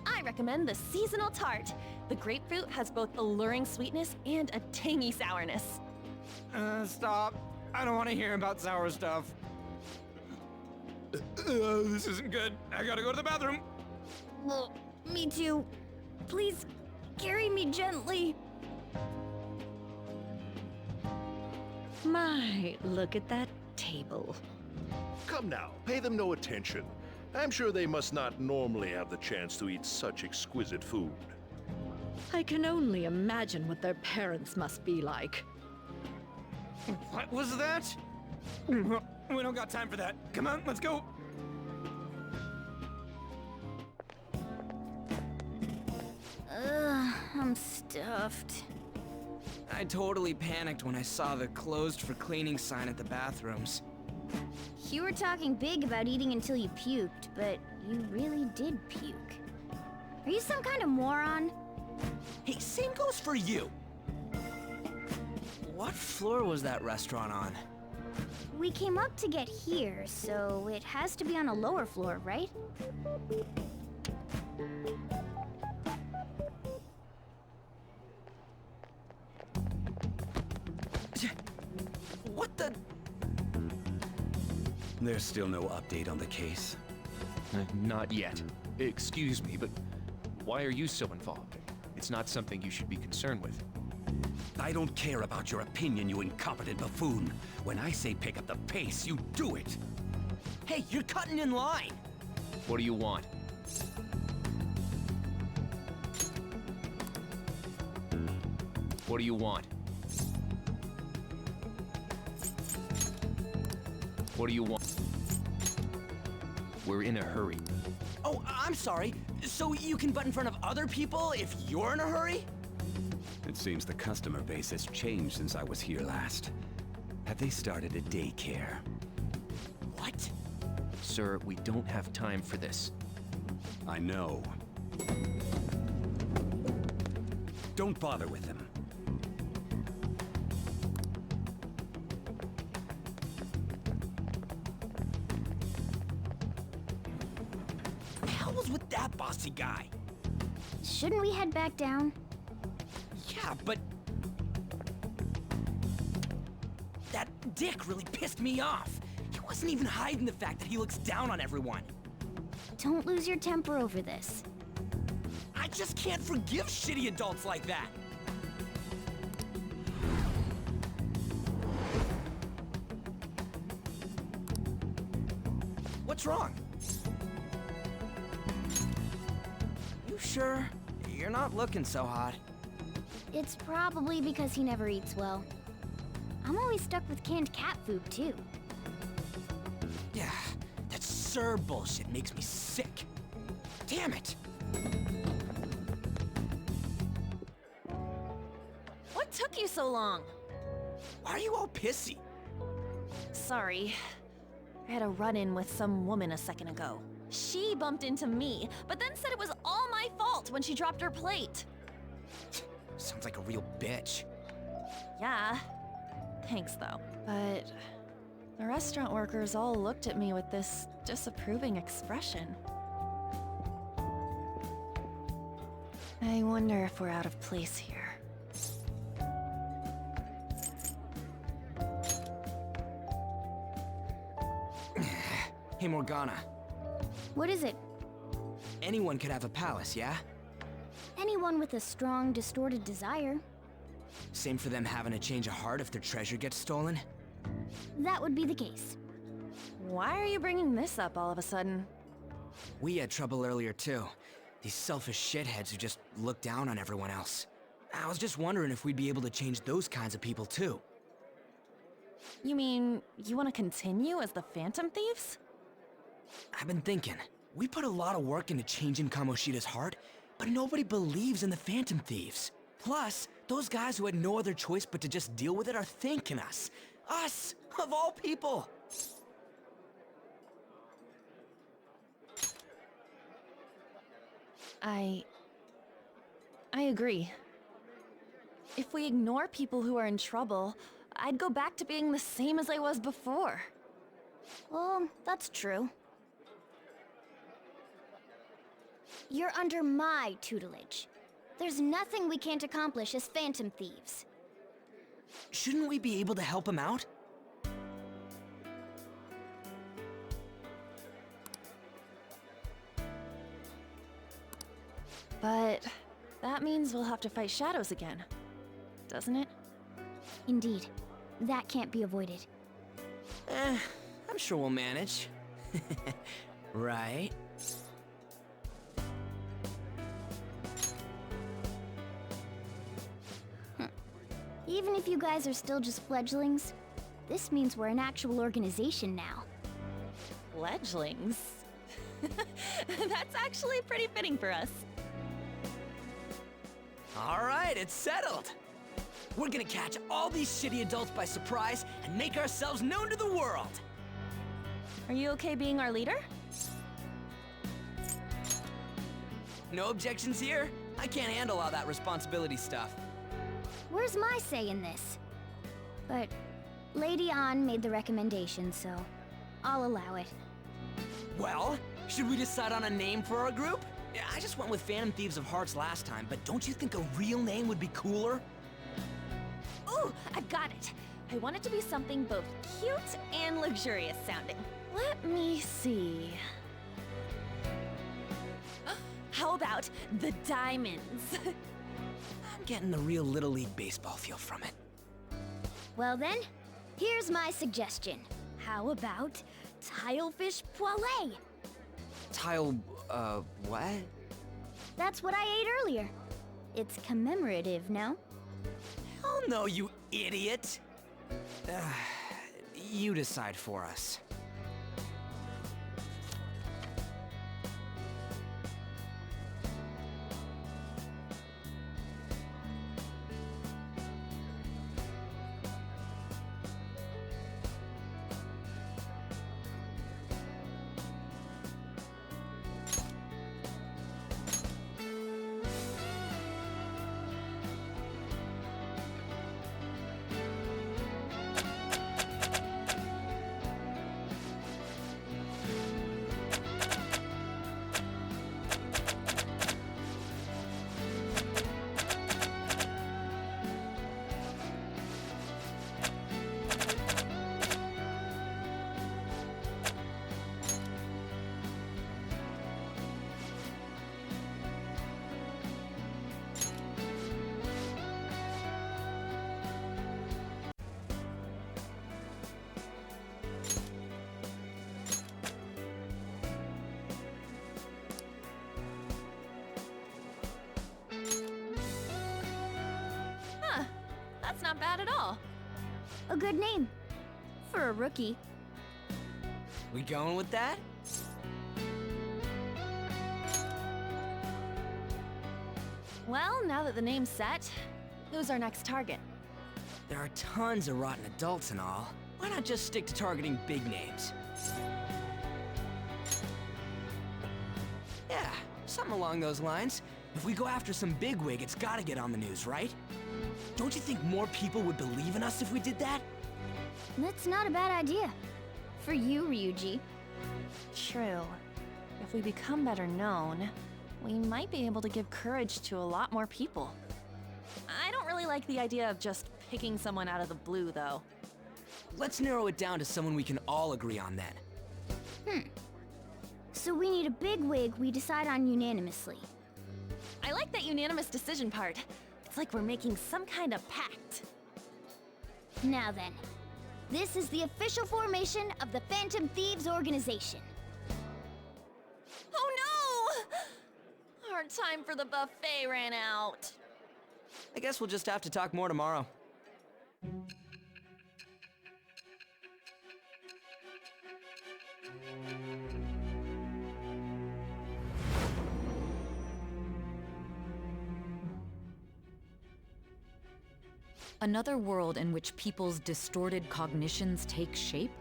Speaker 6: I recommend the seasonal tart. The grapefruit has both alluring sweetness and a tangy sourness.
Speaker 10: Stop. I don't want to hear about sour stuff. This isn't good. I gotta go to the bathroom.
Speaker 3: Well, me too. Please, carry me gently.
Speaker 8: My, look at that table.
Speaker 21: Come now, pay them no attention. I'm sure they must not normally have the chance to eat such exquisite food.
Speaker 8: I can only imagine what their parents must be like.
Speaker 10: What was that? We don't got time for that. Come on, let's go.
Speaker 3: Ugh, I'm stuffed.
Speaker 11: I totally panicked when I saw the closed for cleaning sign at the bathrooms.
Speaker 3: You were talking big about eating until you puked, but you really did puke. Are you some kind of moron?
Speaker 11: Hey, same goes for you! What floor was that restaurant on?
Speaker 3: We came up to get here, so it has to be on a lower floor, right?
Speaker 11: What the?
Speaker 22: There's still no update on the case.
Speaker 19: Not yet. Excuse me, but why are you so involved? It's not something you should be concerned with.
Speaker 22: I don't care about your opinion, you incompetent buffoon. When I say pick up the pace, you do it.
Speaker 11: Hey, you're cutting in line!
Speaker 19: What do you want? What do you want? What do you want? We're in a hurry.
Speaker 11: Oh, I'm sorry. So you can butt in front of other people if you're in a hurry?
Speaker 22: It seems the customer base has changed since I was here last. Have they started a daycare?
Speaker 11: What?
Speaker 19: Sir, we don't have time for this.
Speaker 22: I know. Don't bother with them.
Speaker 11: The hell was with that bossy guy?
Speaker 3: Shouldn't we head back down?
Speaker 11: Yeah, but... that dick really pissed me off. He wasn't even hiding the fact that he looks down on everyone.
Speaker 3: Don't lose your temper over this.
Speaker 11: I just can't forgive shitty adults like that. What's wrong? You sure? You're not looking so hot.
Speaker 3: It's probably because he never eats well. I'm always stuck with canned cat food, too.
Speaker 11: Yeah, that Sir bullshit makes me sick. Damn it!
Speaker 6: What took you so long?
Speaker 11: Why are you all pissy?
Speaker 6: Sorry. I had a run-in with some woman a second ago. She bumped into me, but then said it was all my fault when she dropped her plate.
Speaker 11: Sounds like a real bitch.
Speaker 6: Yeah. Thanks, though.
Speaker 4: But the restaurant workers all looked at me with this disapproving expression. I wonder if we're out of place here.
Speaker 11: Hey, Morgana.
Speaker 3: What is it?
Speaker 11: Anyone could have a palace, yeah?
Speaker 3: Anyone with a strong, distorted desire.
Speaker 11: Same for them having a change of heart if their treasure gets stolen?
Speaker 3: That would be the case.
Speaker 4: Why are you bringing this up all of a sudden?
Speaker 11: We had trouble earlier, too. These selfish shitheads who just look down on everyone else. I was just wondering if we'd be able to change those kinds of people, too.
Speaker 6: You mean, you want to continue as the Phantom Thieves?
Speaker 11: I've been thinking. We put a lot of work into changing Kamoshida's heart, but nobody believes in the Phantom Thieves. Plus, those guys who had no other choice but to just deal with it are thanking us. Us, of all people!
Speaker 4: I agree. If we ignore people who are in trouble, I'd go back to being the same as I was before.
Speaker 3: Well, that's true. You're under my tutelage. There's nothing we can't accomplish as Phantom Thieves.
Speaker 11: Shouldn't we be able to help him out?
Speaker 4: But that means we'll have to fight shadows again, doesn't it?
Speaker 3: Indeed. That can't be avoided.
Speaker 11: I'm sure we'll manage. Right?
Speaker 3: Even if you guys are still just fledglings, this means we're an actual organization now.
Speaker 6: Fledglings? That's actually pretty fitting for us.
Speaker 11: All right, it's settled. We're gonna catch all these shitty adults by surprise and make ourselves known to the world.
Speaker 6: Are you okay being our leader?
Speaker 11: No objections here? I can't handle all that responsibility stuff.
Speaker 3: Where's my say in this? But Lady An made the recommendation, so I'll allow it.
Speaker 11: Well, should we decide on a name for our group? Yeah, I just went with Phantom Thieves of Hearts last time, but don't you think a real name would be cooler?
Speaker 6: Ooh, I've got it. I want it to be something both cute and luxurious sounding. Let me see. How about the Diamonds?
Speaker 11: I'm getting the real Little League Baseball feel from it.
Speaker 3: Well then, here's my suggestion. How about Tilefish Poêlée?
Speaker 11: What?
Speaker 3: That's what I ate earlier. It's commemorative, no?
Speaker 11: Hell no, you idiot! You decide for us.
Speaker 6: That's not bad at all.
Speaker 3: A good name. For a rookie.
Speaker 11: We going with that?
Speaker 6: Well, now that the name's set, who's our next target?
Speaker 11: There are tons of rotten adults and all. Why not just stick to targeting big names? Yeah, something along those lines. If we go after some bigwig, it's gotta get on the news, right? Don't you think more people would believe in us if we did that?
Speaker 3: That's not a bad idea. For you, Ryuji.
Speaker 6: True. If we become better known, we might be able to give courage to a lot more people. I don't really like the idea of just picking someone out of the blue, though.
Speaker 11: Let's narrow it down to someone we can all agree on then.
Speaker 3: So we need a bigwig we decide on unanimously.
Speaker 6: I like that unanimous decision part. It's like we're making some kind of pact.
Speaker 3: Now then, this is the official formation of the Phantom Thieves organization.
Speaker 6: Oh no! Our time for the buffet ran out.
Speaker 11: I guess we'll just have to talk more tomorrow.
Speaker 15: Another world in which people's distorted cognitions take shape?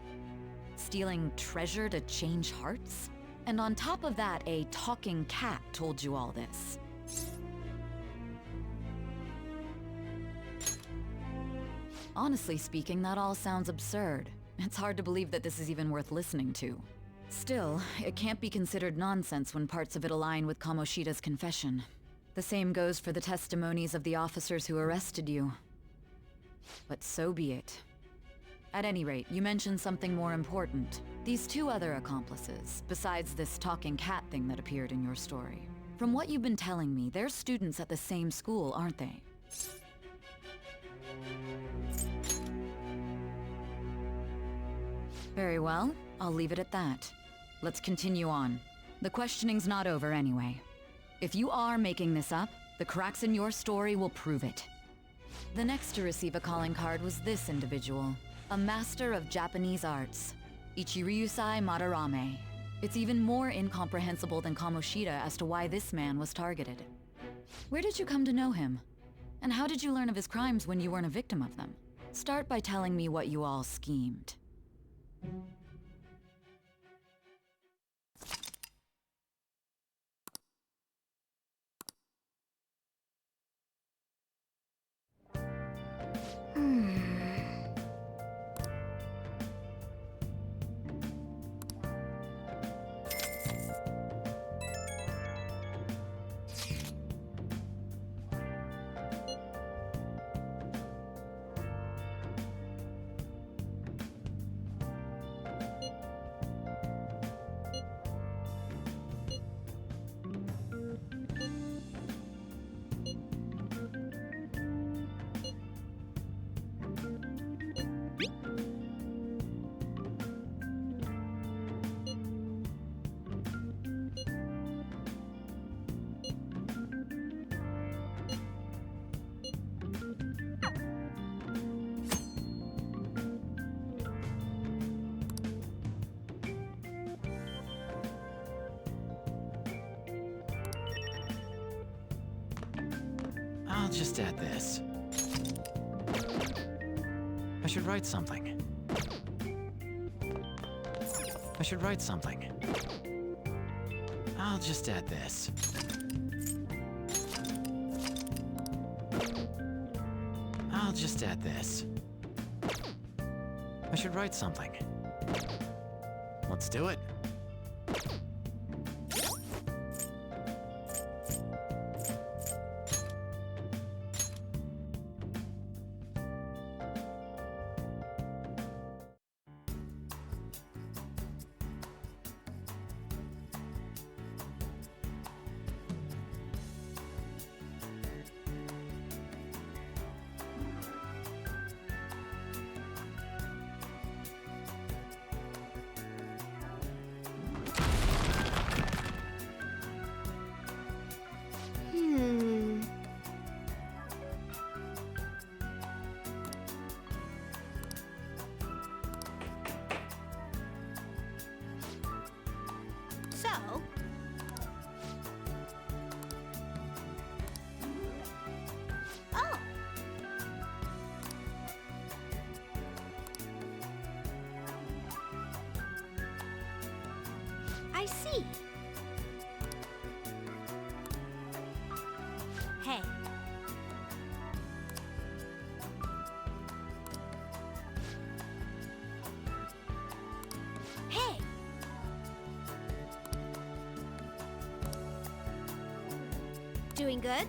Speaker 15: Stealing treasure to change hearts? And on top of that, a talking cat told you all this. Honestly speaking, that all sounds absurd. It's hard to believe that this is even worth listening to. Still, it can't be considered nonsense when parts of it align with Kamoshida's confession. The same goes for the testimonies of the officers who arrested you. But so be it. At any rate, you mentioned something more important. These two other accomplices, besides this talking cat thing that appeared in your story. From what you've been telling me, they're students at the same school, aren't they? Very well, I'll leave it at that. Let's continue on. The questioning's not over anyway. If you are making this up, the cracks in your story will prove it. The next to receive a calling card was this individual, a master of Japanese arts, Ichiryusai Madarame. It's even more incomprehensible than Kamoshida as to why this man was targeted. Where did you come to know him? And how did you learn of his crimes when you weren't a victim of them? Start by telling me what you all schemed.
Speaker 7: I'll just add this. I should write something. I should write something. I'll just add this. I'll just add this. I should write something. Let's do it.
Speaker 6: So, oh, I see. Hey. Hey. Doing good?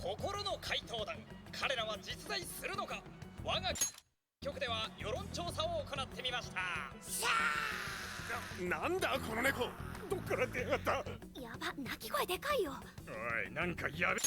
Speaker 12: 心の怪盗団、彼らは実在するのか。我が局では世論調査を行ってみました。
Speaker 21: なんだこの猫、どっから出やがった。
Speaker 3: やば、鳴き声でかいよ。
Speaker 21: おい、なんかやべ。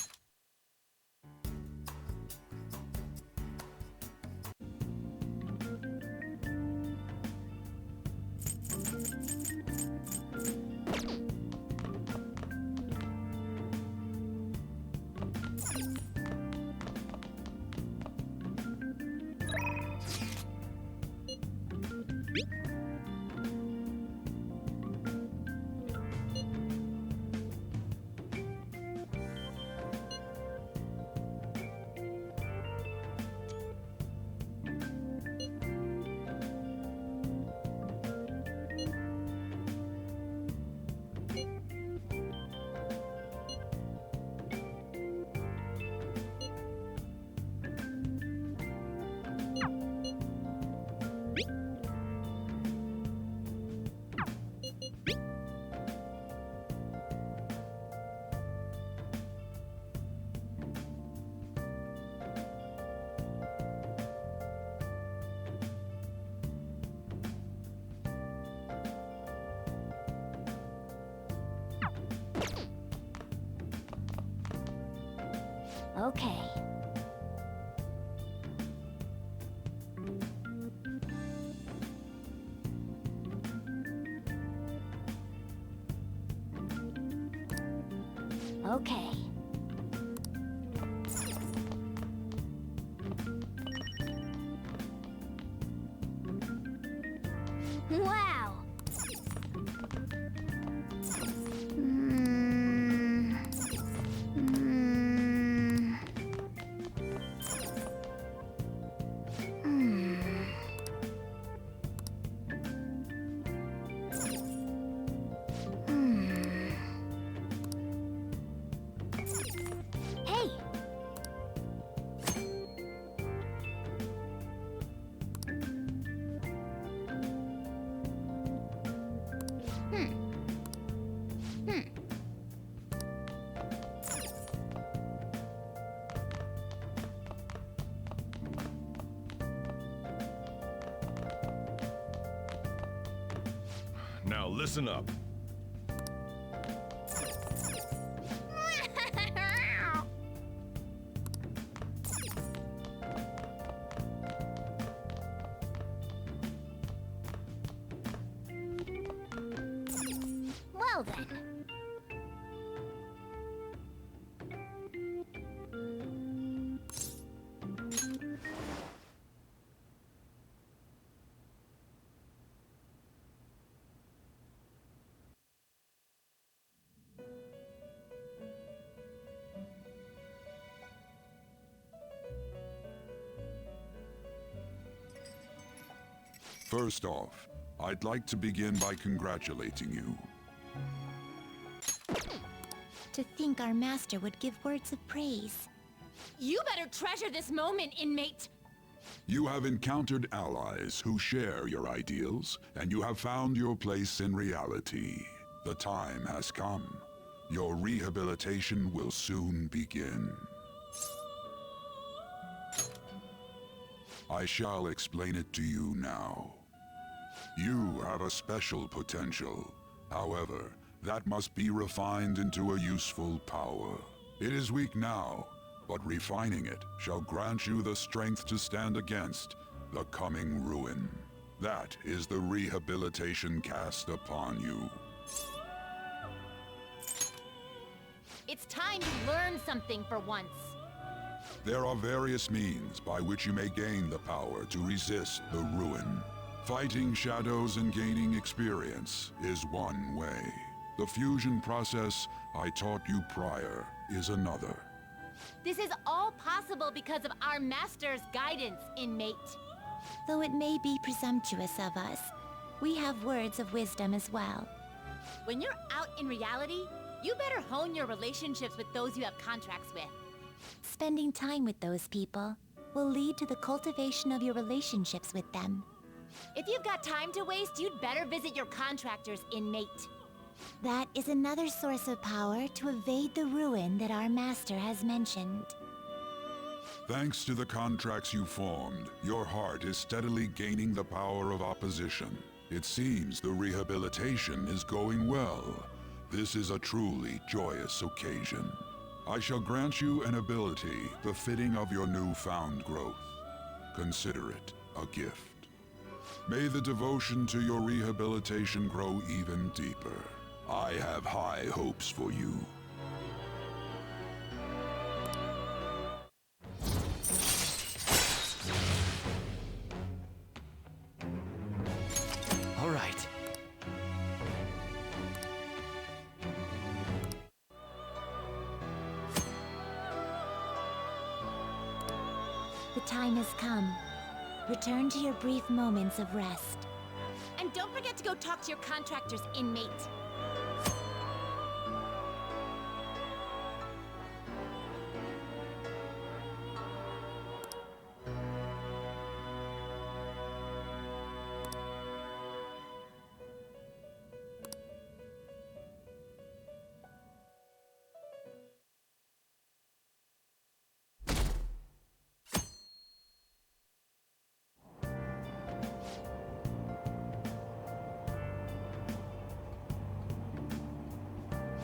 Speaker 3: Okay. Okay. Wow. Hey.
Speaker 21: Now listen up.
Speaker 3: Well then.
Speaker 13: First off, I'd like to begin by congratulating you.
Speaker 6: To think our master would give words of praise.
Speaker 23: You better treasure this moment, inmate!
Speaker 13: You have encountered allies who share your ideals, and you have found your place in reality. The time has come. Your rehabilitation will soon begin. I shall explain it to you now. You have a special potential. However, that must be refined into a useful power. It is weak now, but refining it shall grant you the strength to stand against the coming ruin. That is the rehabilitation cast upon you.
Speaker 23: It's time you learn something for once.
Speaker 13: There are various means by which you may gain the power to resist the ruin. Fighting shadows and gaining experience is one way. The fusion process I taught you prior is another.
Speaker 23: This is all possible because of our master's guidance, inmate.
Speaker 6: Though it may be presumptuous of us, we have words of wisdom as well.
Speaker 23: When you're out in reality, you better hone your relationships with those you have contracts with.
Speaker 6: Spending time with those people will lead to the cultivation of your relationships with them.
Speaker 23: If you've got time to waste, you'd better visit your contractors, inmate. That is another source of power to evade the ruin that our master has mentioned.
Speaker 13: Thanks to the contracts you formed, your heart is steadily gaining the power of opposition. It seems the rehabilitation is going well. This is a truly joyous occasion. I shall grant you an ability befitting of your newfound growth. Consider it a gift. May the devotion to your rehabilitation grow even deeper. I have high hopes for you.
Speaker 11: All right.
Speaker 23: The time has come. Return to your brief moments of rest. And don't forget to go talk to your contractor's inmate.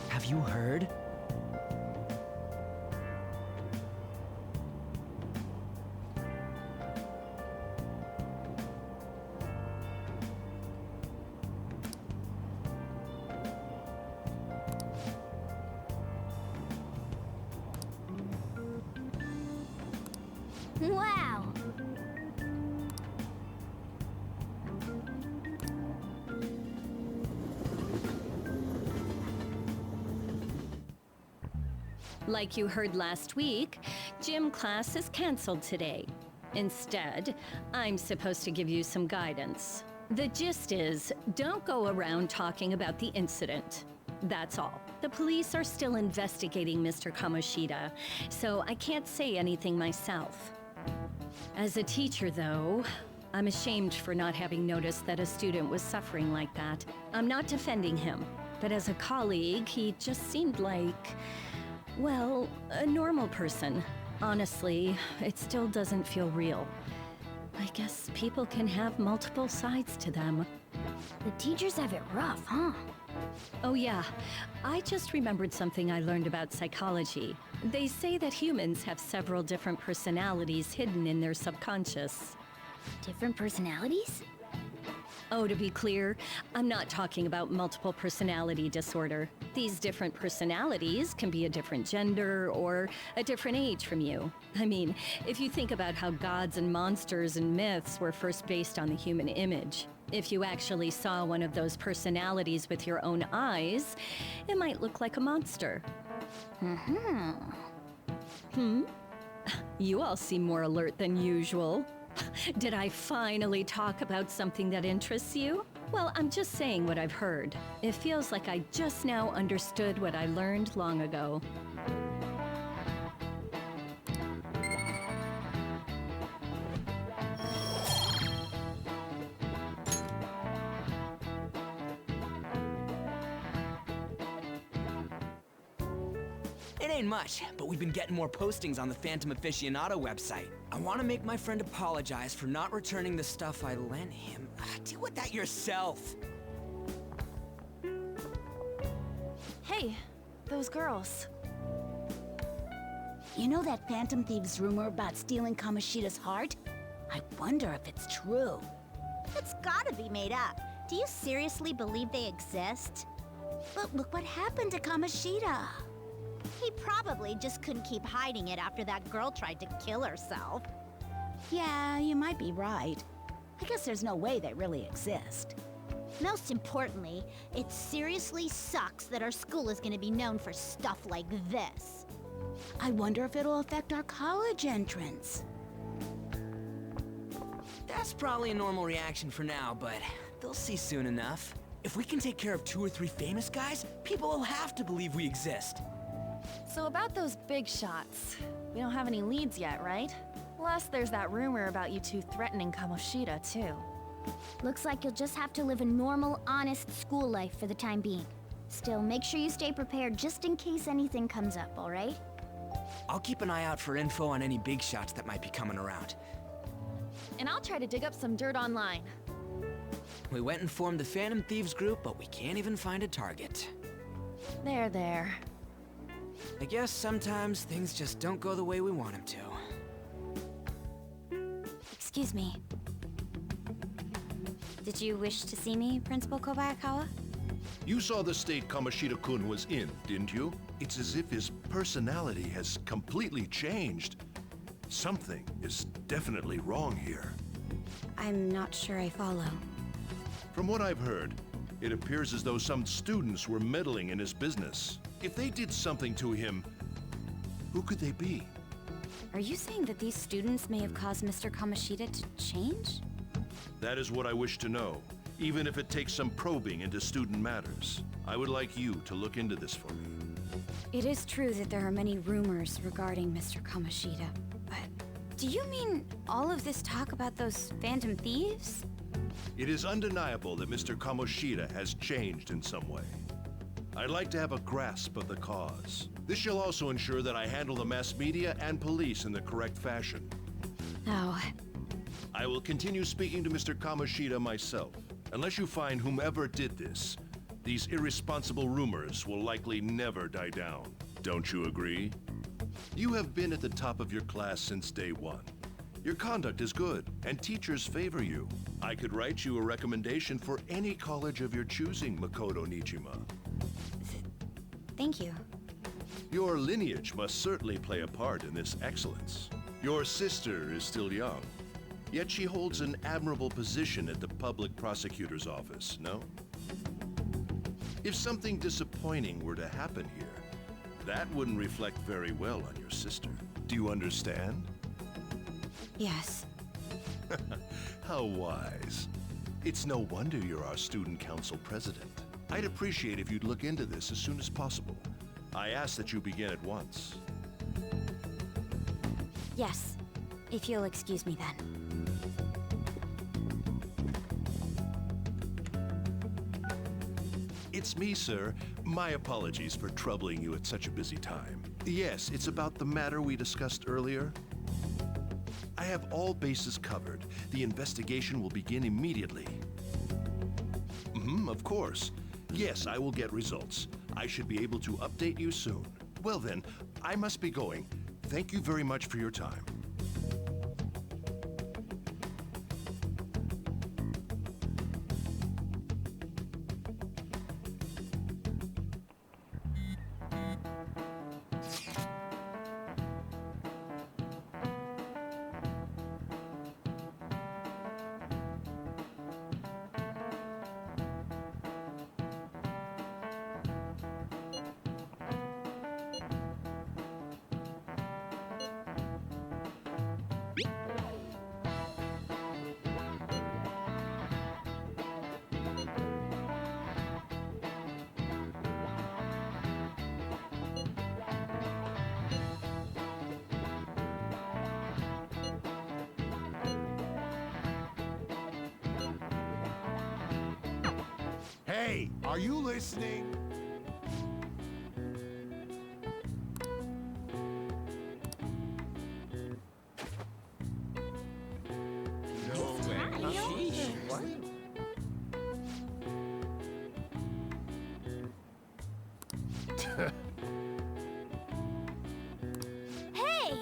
Speaker 11: Have you heard?
Speaker 3: Wow!
Speaker 14: Like you heard last week, gym class is canceled today. Instead, I'm supposed to give you some guidance. The gist is, don't go around talking about the incident. That's all. The police are still investigating Mr. Kamoshida, so I can't say anything myself. As a teacher, though, I'm ashamed for not having noticed that a student was suffering like that. I'm not defending him, but as a colleague, he just seemed like, well, a normal person. Honestly, it still doesn't feel real. I guess people can have multiple sides to them.
Speaker 3: The teachers have it rough, huh?
Speaker 14: Oh yeah, I just remembered something I learned about psychology. They say that humans have several different personalities hidden in their subconscious.
Speaker 3: Different personalities?
Speaker 14: Oh, to be clear, I'm not talking about multiple personality disorder. These different personalities can be a different gender or a different age from you. I mean, if you think about how gods and monsters and myths were first based on the human image, if you actually saw one of those personalities with your own eyes, it might look like a monster. You all seem more alert than usual. Did I finally talk about something that interests you? Well, I'm just saying what I've heard. It feels like I just now understood what I learned long ago.
Speaker 11: It ain't much, but we've been getting more postings on the Phantom Aficionado website. I want to make my friend apologize for not returning the stuff I lent him. Deal with that yourself.
Speaker 4: Hey, those girls.
Speaker 23: You know that Phantom Thieves rumor about stealing Kamoshida's heart? I wonder if it's true.
Speaker 16: It's gotta be made up. Do you seriously believe they exist?
Speaker 23: But look what happened to Kamoshida.
Speaker 16: He probably just couldn't keep hiding it after that girl tried to kill herself.
Speaker 23: Yeah, you might be right. I guess there's no way they really exist.
Speaker 16: Most importantly, it seriously sucks that our school is gonna be known for stuff like this.
Speaker 23: I wonder if it'll affect our college entrance.
Speaker 11: That's probably a normal reaction for now, but they'll see soon enough. If we can take care of 2 or 3 famous guys, people will have to believe we exist.
Speaker 4: So about those big shots, we don't have any leads yet, right? Plus, there's that rumor about you two threatening Kamoshida, too.
Speaker 3: Looks like you'll just have to live a normal, honest school life for the time being. Still, make sure you stay prepared just in case anything comes up, alright?
Speaker 11: I'll keep an eye out for info on any big shots that might be coming around.
Speaker 6: And I'll try to dig up some dirt online.
Speaker 11: We went and formed the Phantom Thieves group, but we can't even find a target.
Speaker 6: There.
Speaker 11: I guess sometimes things just don't go the way we want them to.
Speaker 3: Excuse me. Did you wish to see me, Principal Kobayakawa?
Speaker 20: You saw the state Kamoshida-kun was in, didn't you? It's as if his personality has completely changed. Something is definitely wrong here.
Speaker 3: I'm not sure I follow.
Speaker 20: From what I've heard, it appears as though some students were meddling in his business. If they did something to him, who could they be?
Speaker 3: Are you saying that these students may have caused Mr. Kamoshida to change?
Speaker 20: That is what I wish to know, even if it takes some probing into student matters. I would like you to look into this for me.
Speaker 3: It is true that there are many rumors regarding Mr. Kamoshida, but do you mean all of this talk about those phantom thieves?
Speaker 20: It is undeniable that Mr. Kamoshida has changed in some way. I'd like to have a grasp of the cause. This shall also ensure that I handle the mass media and police in the correct fashion.
Speaker 3: Oh.
Speaker 20: I will continue speaking to Mr. Kamoshida myself. Unless you find whomever did this, these irresponsible rumors will likely never die down. Don't you agree? You have been at the top of your class since day one. Your conduct is good, and teachers favor you. I could write you a recommendation for any college of your choosing, Makoto Nijima.
Speaker 3: Thank you.
Speaker 20: Your lineage must certainly play a part in this excellence. Your sister is still young, yet she holds an admirable position at the public prosecutor's office, no? If something disappointing were to happen here, that wouldn't reflect very well on your sister. Do you understand?
Speaker 3: Yes.
Speaker 20: How wise. It's no wonder you're our student council president. I'd appreciate if you'd look into this as soon as possible. I ask that you begin at once.
Speaker 3: Yes. If you'll excuse me then.
Speaker 20: It's me, sir. My apologies for troubling you at such a busy time. Yes, it's about the matter we discussed earlier. I have all bases covered. The investigation will begin immediately. Of course. Yes, I will get results. I should be able to update you soon. Well then, I must be going. Thank you very much for your time.
Speaker 9: Hey, are you listening?
Speaker 3: Hey!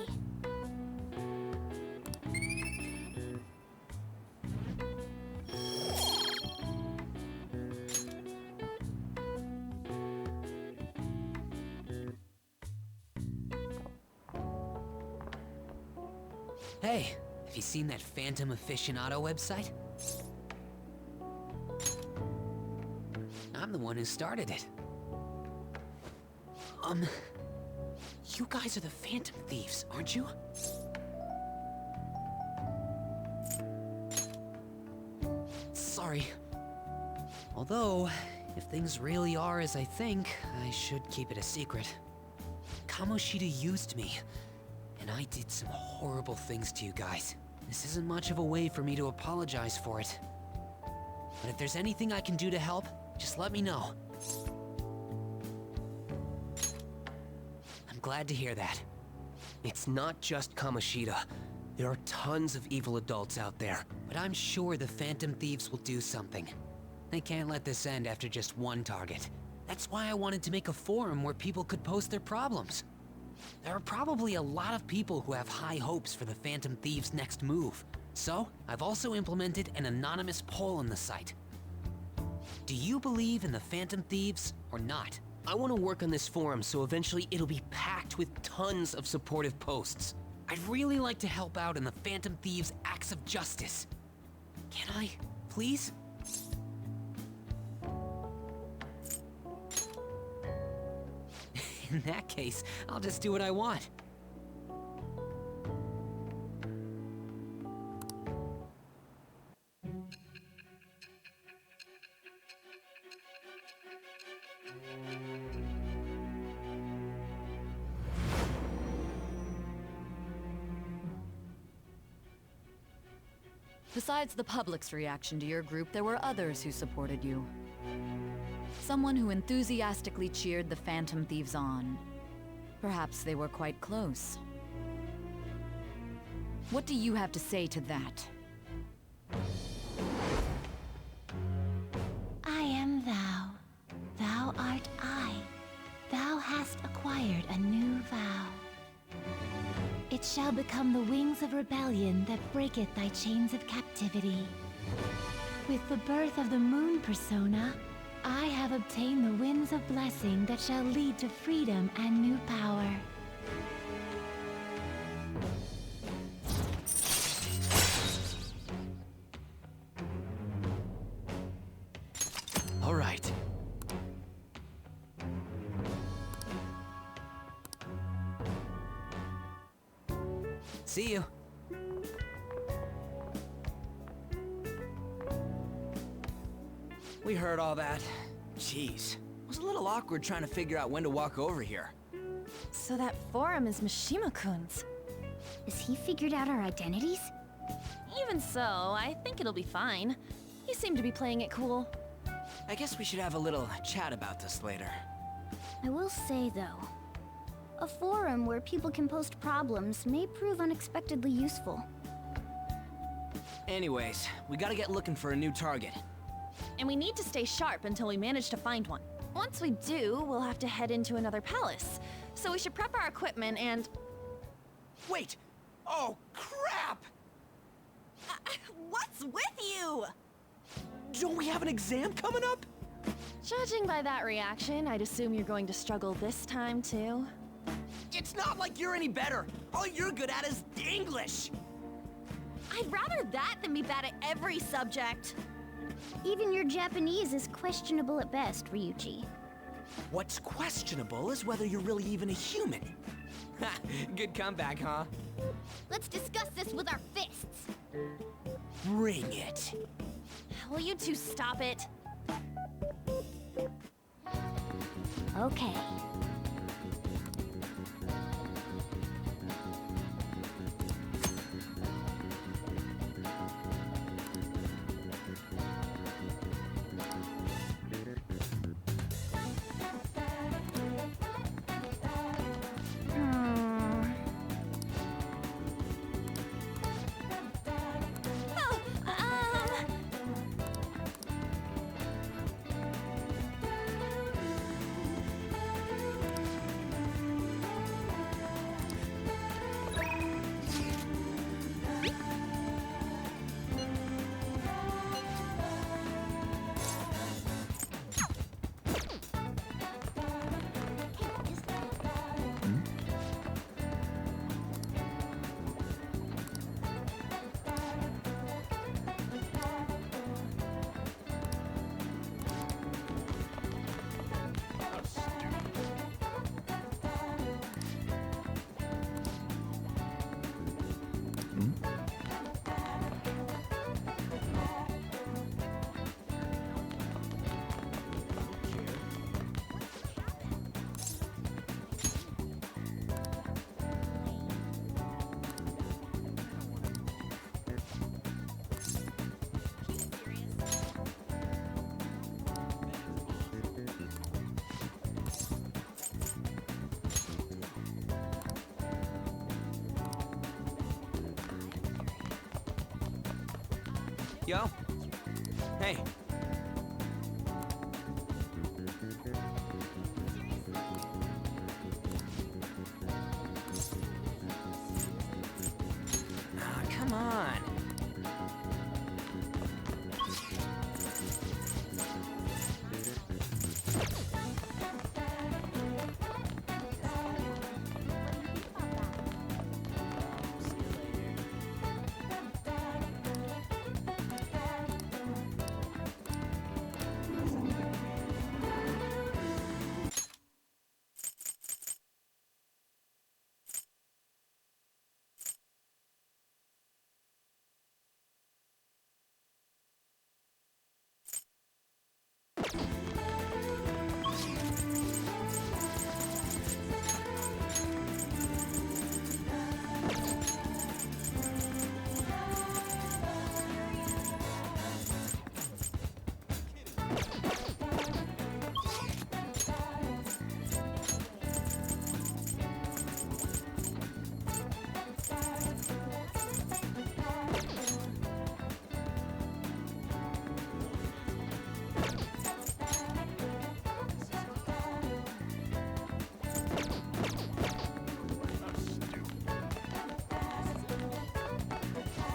Speaker 11: Hey, have you seen that Phantom Aficionado website? I'm the one who started it. You guys are the Phantom Thieves, aren't you? Sorry. Although, if things really are as I think, I should keep it a secret. Kamoshida used me, and I did some horrible things to you guys. This isn't much of a way for me to apologize for it. But if there's anything I can do to help, just let me know.
Speaker 1: glad to hear that.
Speaker 19: It's not just Kamoshida. There are tons of evil adults out there.
Speaker 1: But I'm sure the Phantom Thieves will do something. They can't let this end after just one target. That's why I wanted to make a forum where people could post their problems. There are probably a lot of people who have high hopes for the Phantom Thieves' next move. So, I've also implemented an anonymous poll on the site. Do you believe in the Phantom Thieves or not?
Speaker 19: I want to work on this forum so eventually it'll be packed with tons of supportive posts.
Speaker 1: I'd really like to help out in the Phantom Thieves' acts of justice. Can I, please? In that case, I'll just do what I want.
Speaker 15: Besides the public's reaction to your group, there were others who supported you. Someone who enthusiastically cheered the Phantom Thieves on. Perhaps they were quite close. What do you have to say to that?
Speaker 23: I am thou. Thou art I. Thou hast acquired a new vow. It shall become the wings of rebellion that breaketh thy chains of captivity. With the birth of the moon persona, I have obtained the winds of blessing that shall lead to freedom and new power.
Speaker 19: All right.
Speaker 1: See you.
Speaker 11: We heard all that. Jeez. It was a little awkward trying to figure out when to walk over here.
Speaker 6: So that forum is Mishima-kun's.
Speaker 3: Has he figured out our identities?
Speaker 6: Even so, I think it'll be fine. He seemed to be playing it cool.
Speaker 11: I guess we should have a little chat about this later.
Speaker 3: I will say, though, a forum where people can post problems may prove unexpectedly useful.
Speaker 11: Anyways, we gotta get looking for a new target.
Speaker 6: And we need to stay sharp until we manage to find one. Once we do, we'll have to head into another palace. So we should prep our equipment and...
Speaker 11: Wait! Oh, crap!
Speaker 6: What's with you?
Speaker 11: Don't we have an exam coming up?
Speaker 6: Judging by that reaction, I'd assume you're going to struggle this time, too.
Speaker 11: It's not like you're any better. All you're good at is English.
Speaker 6: I'd rather that than be bad at every subject.
Speaker 3: Even your Japanese is questionable at best, Ryuji.
Speaker 11: What's questionable is whether you're really even a human. Ha! Good comeback, huh?
Speaker 16: Let's discuss this with our fists.
Speaker 11: Bring it.
Speaker 6: Will you two stop it?
Speaker 3: Okay.
Speaker 11: Yo? Hey. Ah, come on.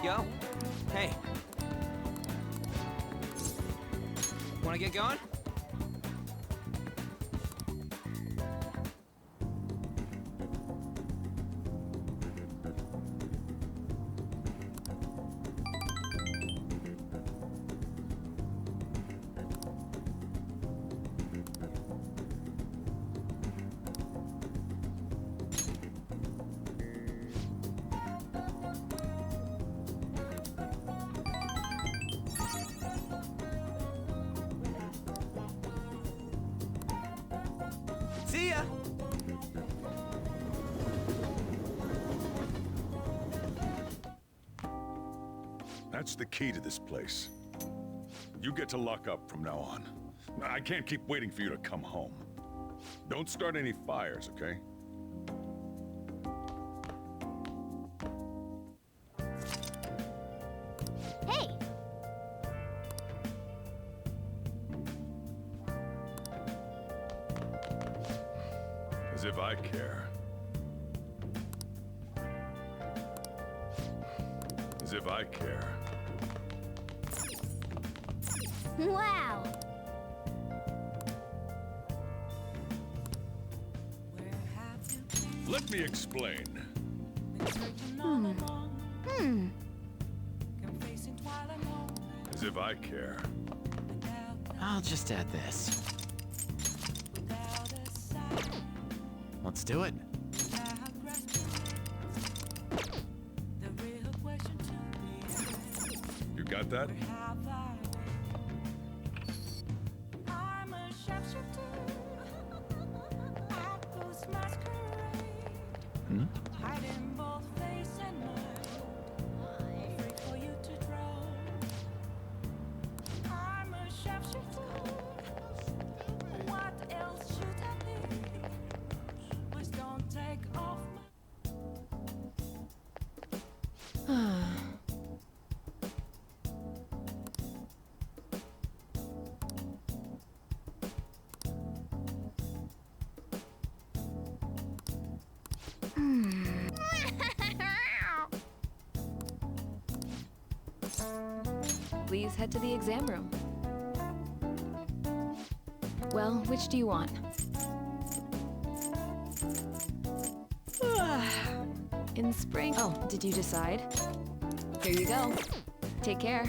Speaker 11: Yo? Hey. Wanna get going? See ya!
Speaker 13: That's the key to this place. You get to lock up from now on. I can't keep waiting for you to come home. Don't start any fires, okay?
Speaker 3: Hey!
Speaker 13: As if I care. As if I care.
Speaker 3: Wow!
Speaker 13: Let me explain. As if I care.
Speaker 7: I'll just add this. Let's do it.
Speaker 13: You got that?
Speaker 7: Hmm?
Speaker 4: Please head to the exam room. Well, which do you want? In spring. Oh, did you decide? Here you go. Take care.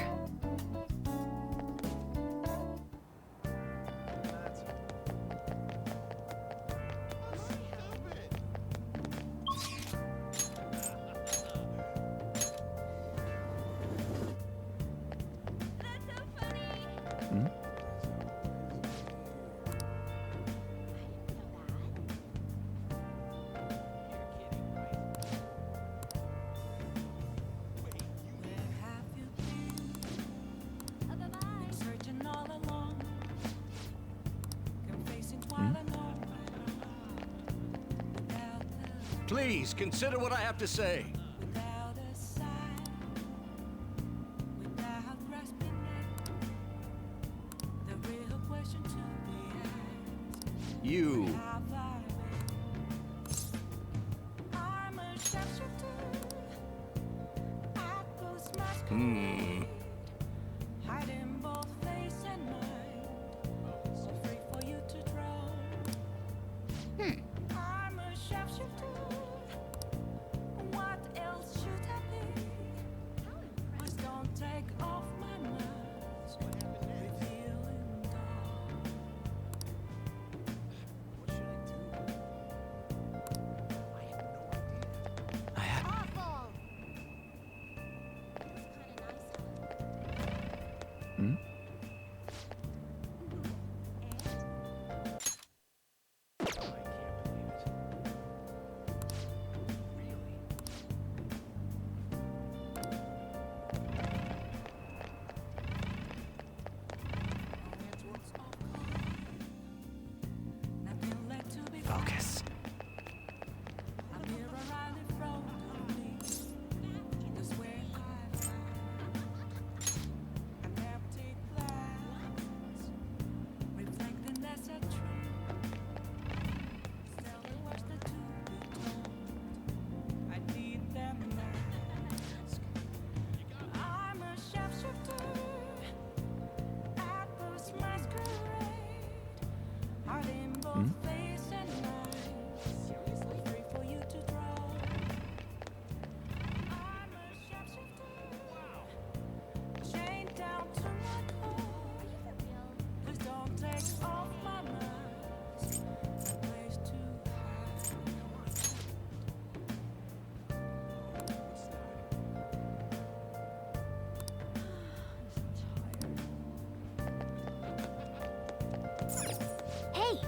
Speaker 7: Hmm?
Speaker 20: Please, consider what I have to say.
Speaker 22: You.
Speaker 20: Hmm.
Speaker 2: Hiding both face and mind, so free for you to draw. I'm a sharpshooter. What else should I be? Please don't take off my mask. Revealing dark.
Speaker 22: Hmm?
Speaker 2: Focus.
Speaker 22: Hmm?
Speaker 3: Hey!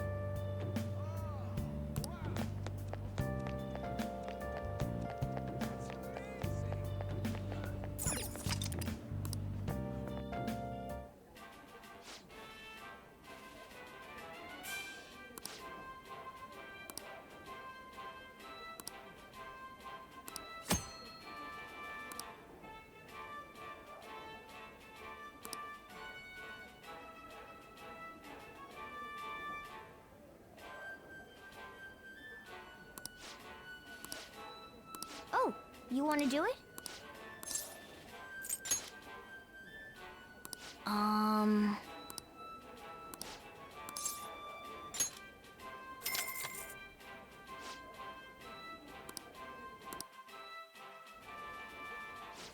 Speaker 3: Oh, you want to do it?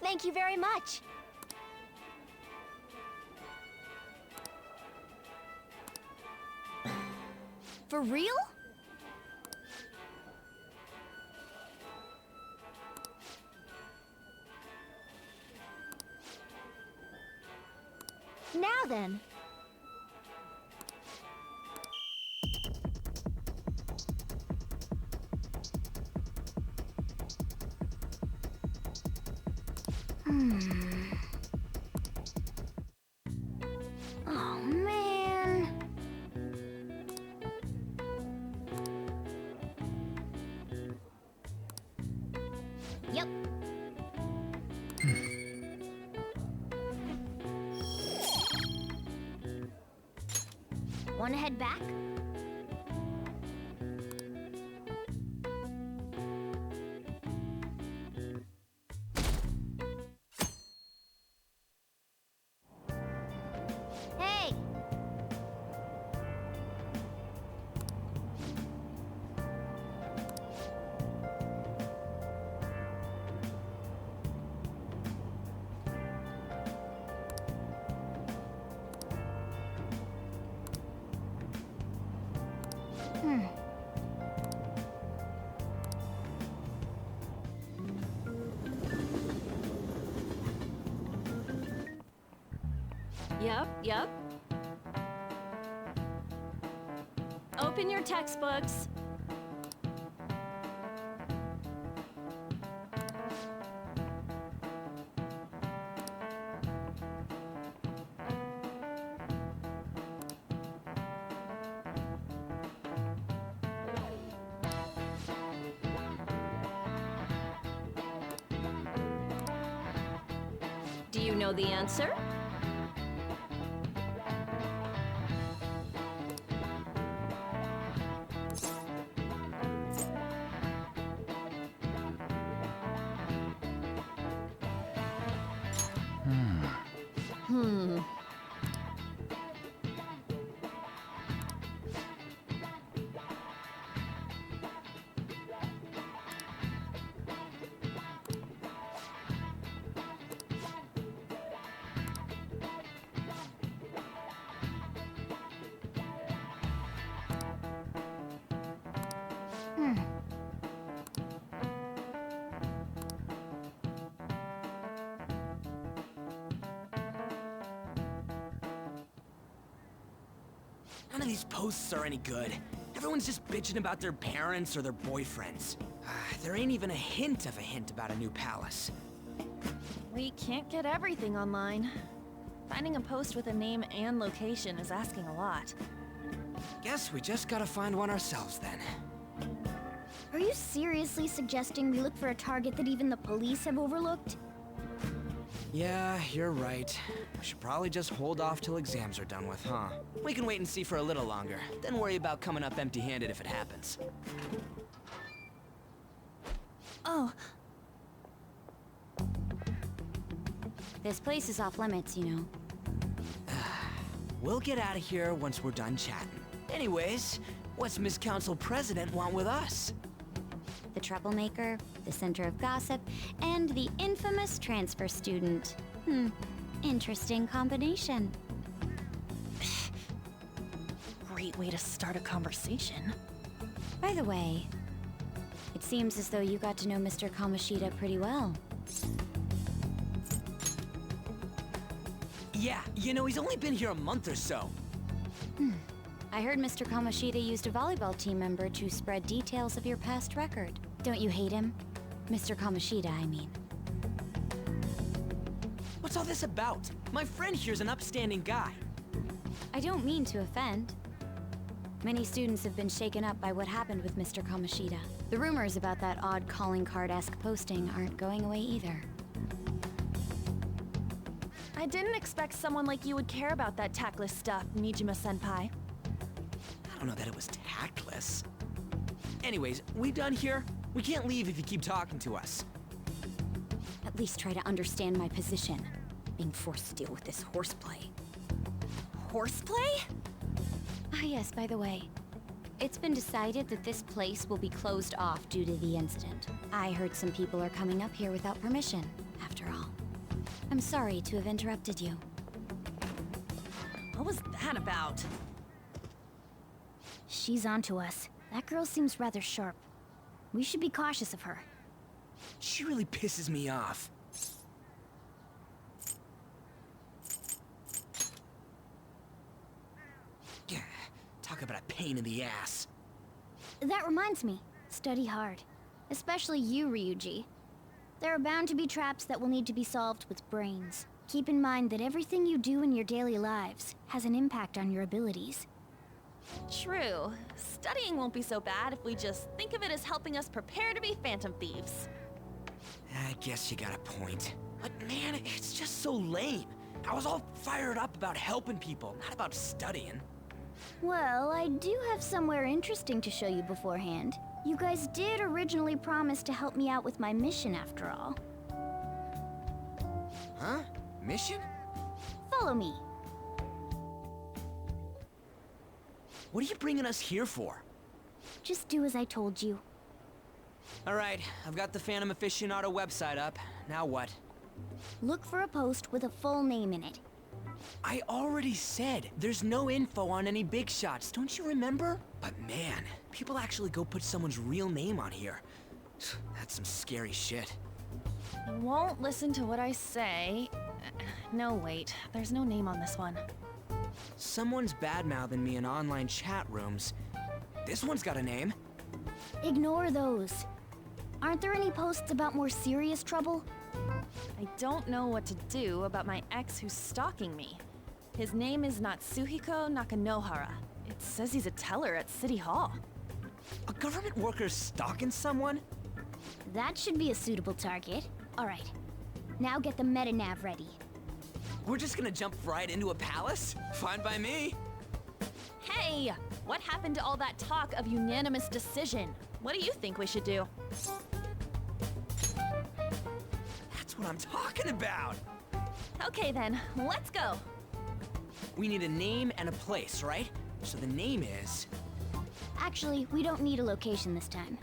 Speaker 3: Thank you very much. For real? Now then. Oh, man. Yep. Want to head back? Hey!
Speaker 14: Yep. Open your textbooks. Do you know the answer?
Speaker 11: None of these posts are any good. Everyone's just bitching about their parents or their boyfriends. There ain't even a hint of a hint about a new palace.
Speaker 4: We can't get everything online. Finding a post with a name and location is asking a lot.
Speaker 11: Guess we just gotta find one ourselves then.
Speaker 3: Are you seriously suggesting we look for a target that even the police have overlooked?
Speaker 11: Yeah, you're right. We should probably just hold off till exams are done with, huh? We can wait and see for a little longer, then worry about coming up empty-handed if it happens.
Speaker 4: Oh.
Speaker 3: This place is off limits, you know.
Speaker 11: We'll get out of here once we're done chatting. Anyways, what's Miss Council President want with us?
Speaker 3: The troublemaker, the center of gossip, and the infamous transfer student. Interesting combination.
Speaker 4: Great way to start a conversation.
Speaker 3: By the way, it seems as though you got to know Mr. Kamoshida pretty well.
Speaker 11: Yeah, you know, he's only been here a month or so.
Speaker 3: I heard Mr. Kamoshida used a volleyball team member to spread details of your past record. Don't you hate him? Mr. Kamoshida, I mean.
Speaker 11: What's all this about? My friend here's an upstanding guy.
Speaker 3: I don't mean to offend. Many students have been shaken up by what happened with Mr. Kamoshida. The rumors about that odd calling card-esque posting aren't going away either.
Speaker 4: I didn't expect someone like you would care about that tactless stuff, Nijima-senpai.
Speaker 11: I don't know that it was tactless. Anyways, we done here? We can't leave if you keep talking to us.
Speaker 3: At least try to understand my position. Being forced to deal with this horseplay.
Speaker 4: Horseplay?
Speaker 3: Ah yes, by the way. It's been decided that this place will be closed off due to the incident. I heard some people are coming up here without permission, after all. I'm sorry to have interrupted you.
Speaker 4: What was that about?
Speaker 3: She's onto us. That girl seems rather sharp. We should be cautious of her.
Speaker 11: She really pisses me off. Yeah, talk about a pain in the ass.
Speaker 3: That reminds me, study hard. Especially you, Ryuji. There are bound to be traps that will need to be solved with brains. Keep in mind that everything you do in your daily lives has an impact on your abilities.
Speaker 4: True. Studying won't be so bad if we just think of it as helping us prepare to be phantom thieves.
Speaker 11: I guess you got a point. But man, it's just so lame. I was all fired up about helping people, not about studying.
Speaker 3: Well, I do have somewhere interesting to show you beforehand. You guys did originally promise to help me out with my mission after all.
Speaker 11: Huh? Mission?
Speaker 3: Follow me.
Speaker 11: What are you bringing us here for?
Speaker 3: Just do as I told you.
Speaker 11: Alright, I've got the Phantom Aficionado website up. Now what?
Speaker 3: Look for a post with a full name in it.
Speaker 11: I already said there's no info on any big shots, don't you remember? But man, people actually go put someone's real name on here. That's some scary shit.
Speaker 4: You won't listen to what I say. No, wait. There's no name on this one.
Speaker 11: Someone's bad-mouthing me in online chat rooms. This one's got a name.
Speaker 3: Ignore those. Aren't there any posts about more serious trouble?
Speaker 4: I don't know what to do about my ex who's stalking me. His name is Natsuhiko Nakanohara. It says he's a teller at City Hall.
Speaker 11: A government worker stalking someone?
Speaker 3: That should be a suitable target. Alright. Now get the metanav ready.
Speaker 11: We're just gonna jump right into a palace? Fine by me.
Speaker 4: Hey! What happened to all that talk of unanimous decision? What do you think we should do?
Speaker 11: That's what I'm talking about!
Speaker 6: Okay then, let's go.
Speaker 11: We need a name and a place, right? So the name is...
Speaker 3: Actually, we don't need a location this time.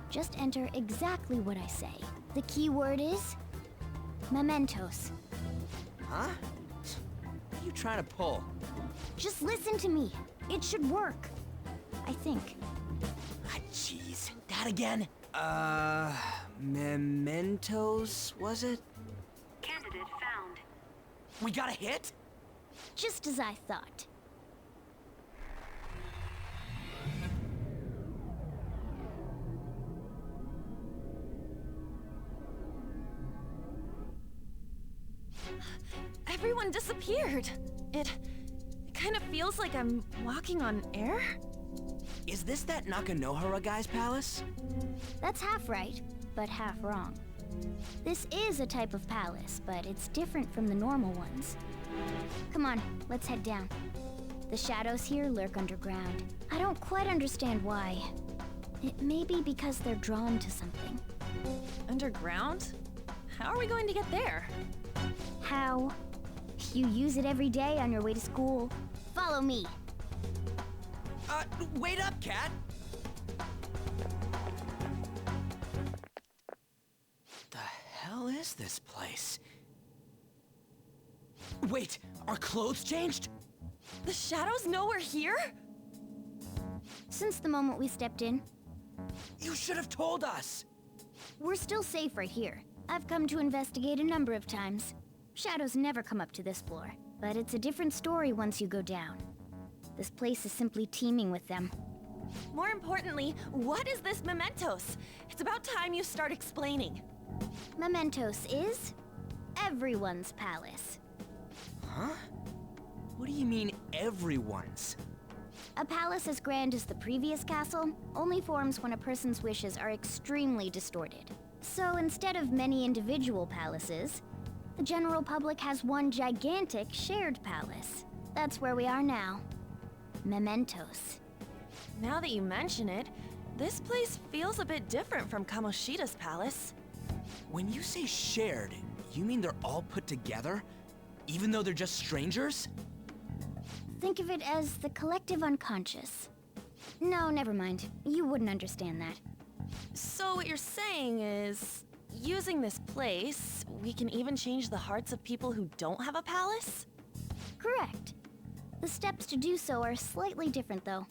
Speaker 3: Just enter exactly what I say. The key word is... mementos.
Speaker 11: Huh? What are you trying to pull?
Speaker 3: Just listen to me. It should work. I think.
Speaker 11: Ah, jeez. That again? Mementos, was it?
Speaker 5: Candidate found.
Speaker 11: We got a hit?
Speaker 3: Just as I thought.
Speaker 6: Everyone disappeared. It kind of feels like I'm walking on air.
Speaker 11: Is this that Nakanohara guy's palace?
Speaker 3: That's half right, but half wrong. This is a type of palace, but it's different from the normal ones. Come on, let's head down. The shadows here lurk underground. I don't quite understand why. It may be because they're drawn to something.
Speaker 6: Underground? How are we going to get there?
Speaker 3: How? You use it every day on your way to school. Follow me.
Speaker 11: Wait up, Cat! The hell is this place? Wait, our clothes changed?
Speaker 6: The shadows know we're here?
Speaker 3: Since the moment we stepped in.
Speaker 11: You should have told us!
Speaker 3: We're still safe right here. I've come to investigate a number of times. Shadows never come up to this floor, but it's a different story once you go down. This place is simply teeming with them.
Speaker 6: More importantly, what is this mementos? It's about time you start explaining.
Speaker 3: Mementos is everyone's palace.
Speaker 11: Huh? What do you mean, everyone's?
Speaker 3: A palace as grand as the previous castle only forms when a person's wishes are extremely distorted. So instead of many individual palaces, the general public has one gigantic shared palace. That's where we are now. Mementos.
Speaker 6: Now that you mention it, this place feels a bit different from Kamoshida's palace.
Speaker 11: When you say shared, you mean they're all put together? Even though they're just strangers?
Speaker 3: Think of it as the collective unconscious. No, never mind. You wouldn't understand that.
Speaker 6: So what you're saying is, using this place, we can even change the hearts of people who don't have a palace?
Speaker 3: Correct. The steps to do so are slightly different, though.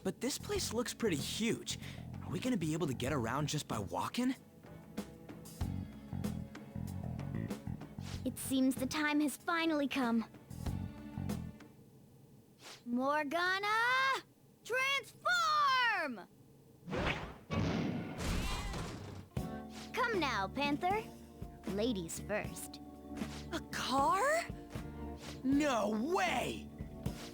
Speaker 11: But this place looks pretty huge. Are we gonna be able to get around just by walking?
Speaker 3: It seems the time has finally come. Morgana! Transform! Come now, Panther. Ladies first.
Speaker 6: A car?
Speaker 11: No way!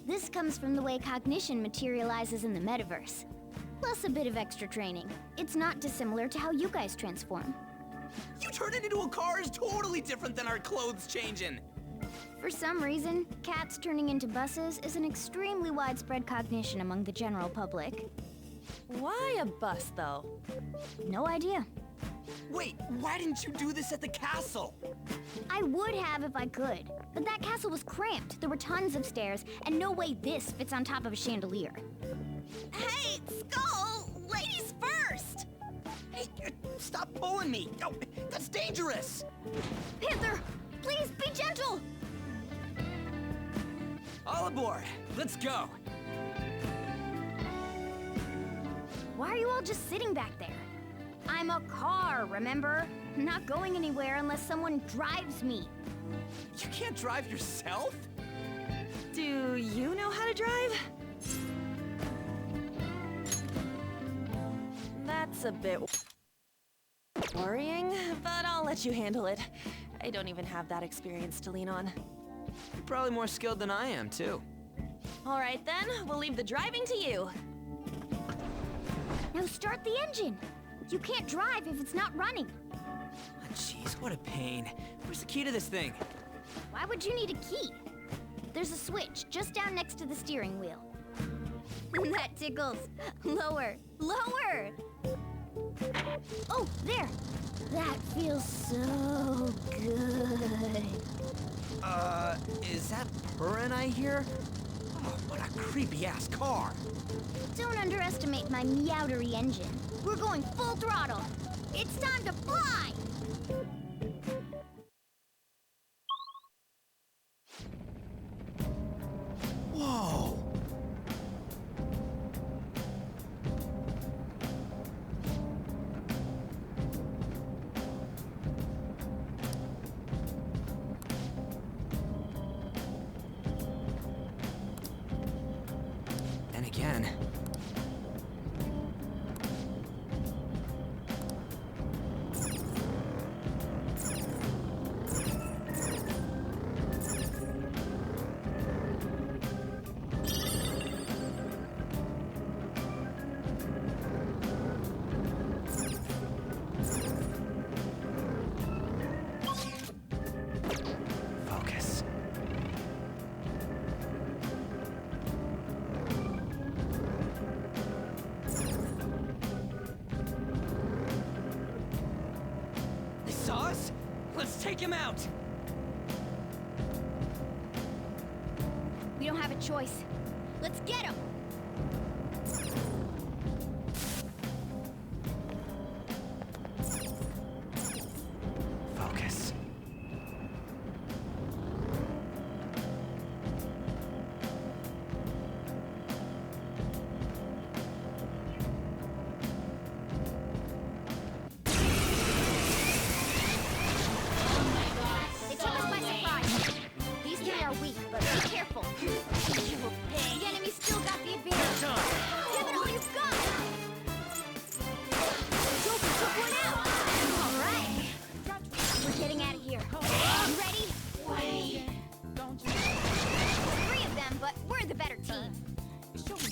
Speaker 3: This comes from the way cognition materializes in the metaverse. Plus a bit of extra training. It's not dissimilar to how you guys transform.
Speaker 11: You turning into a car is totally different than our clothes changing!
Speaker 3: For some reason, cats turning into buses is an extremely widespread cognition among the general public.
Speaker 6: Why a bus, though?
Speaker 3: No idea.
Speaker 11: Wait, why didn't you do this at the castle?
Speaker 3: I would have if I could, but that castle was cramped. There were tons of stairs, and no way this fits on top of a chandelier.
Speaker 6: Hey, Skull! Ladies first!
Speaker 11: Hey, stop pulling me! Oh, that's dangerous!
Speaker 3: Panther, please be gentle!
Speaker 11: All aboard! Let's go!
Speaker 3: Why are you all just sitting back there? I'm a car, remember? Not going anywhere unless someone drives me.
Speaker 11: You can't drive yourself?
Speaker 6: Do you know how to drive? That's a bit worrying, but I'll let you handle it. I don't even have that experience to lean on.
Speaker 11: You're probably more skilled than I am, too.
Speaker 6: All right then, we'll leave the driving to you.
Speaker 3: Now start the engine. You can't drive if it's not running.
Speaker 11: Oh, jeez, what a pain. Where's the key to this thing?
Speaker 3: Why would you need a key? There's a switch just down next to the steering wheel. That tickles. Lower, lower. Oh, there. That feels so good.
Speaker 11: Is that Purin I hear? Oh, what a creepy-ass car.
Speaker 3: Don't underestimate my meowdery engine. We're going full throttle. It's time to fly!
Speaker 11: Whoa! Then again... Focus. They saw us? Let's take him out!
Speaker 3: We don't have a choice. Let's get him!
Speaker 11: Focus.
Speaker 3: They took us by surprise. These three are weak, but be careful. The enemy still got the advantage. Give it all you've got! Joker took one out! All right. We're getting out of here. You ready? Wait. Three of them, but we're the better team. Joker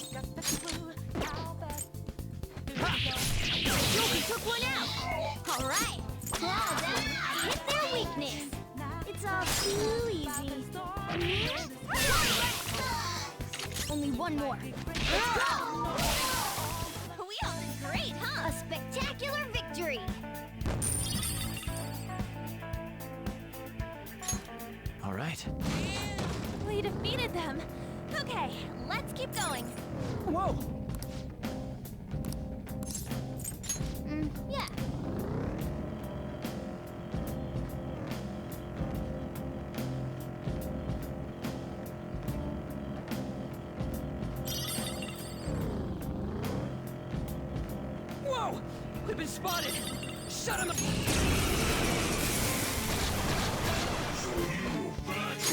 Speaker 3: took one out! All right. All of them, I hit their weakness. It's all too easy. Only one more. Let's go!
Speaker 6: We all did great, huh?
Speaker 3: A spectacular victory!
Speaker 19: All right.
Speaker 6: We defeated them. Okay, let's keep going.
Speaker 11: Whoa!
Speaker 3: Yeah.
Speaker 11: Whoa! We've been spotted! Shut him up!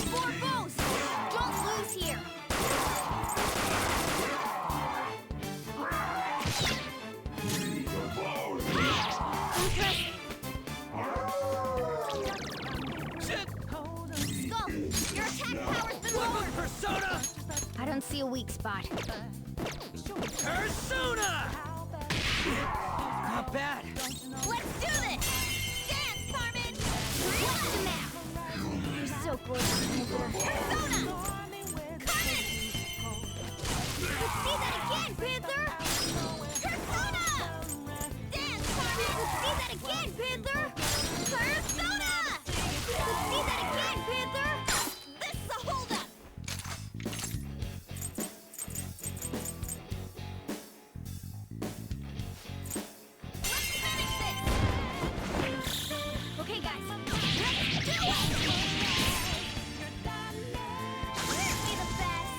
Speaker 3: Four foes! Don't lose here! Skull, your attack power's been lowered!
Speaker 11: Persona!
Speaker 3: I don't see a weak spot.
Speaker 11: Persona! Not bad.
Speaker 6: Let's do this! Dance, Carmen!
Speaker 3: Watch the map! You're so gorgeous, Panther.
Speaker 6: Persona! Carmen!
Speaker 3: Let's see that again, Panther!
Speaker 6: Persona! Dance, Carmen!
Speaker 3: Let's see that again, Panther!
Speaker 6: Persona!
Speaker 3: Let's see that again, Panther!
Speaker 6: This is a holdup! Let's finish this!
Speaker 3: Okay, guys, let's do it! Be the best!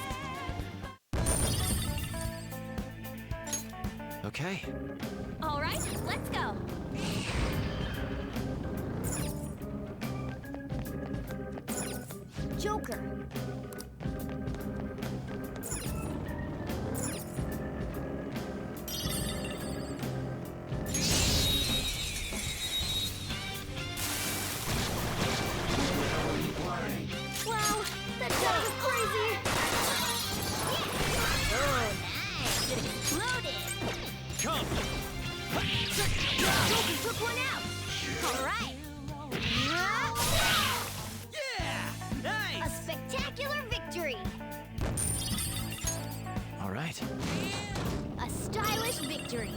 Speaker 19: Okay.
Speaker 6: All right, let's go.
Speaker 3: Joker! Wow, that shot was crazy! Oh, nice! It exploded!
Speaker 11: Come!
Speaker 3: Joker took one out! All right!
Speaker 11: Yeah! Nice!
Speaker 3: A spectacular victory!
Speaker 19: All right.
Speaker 3: A stylish victory!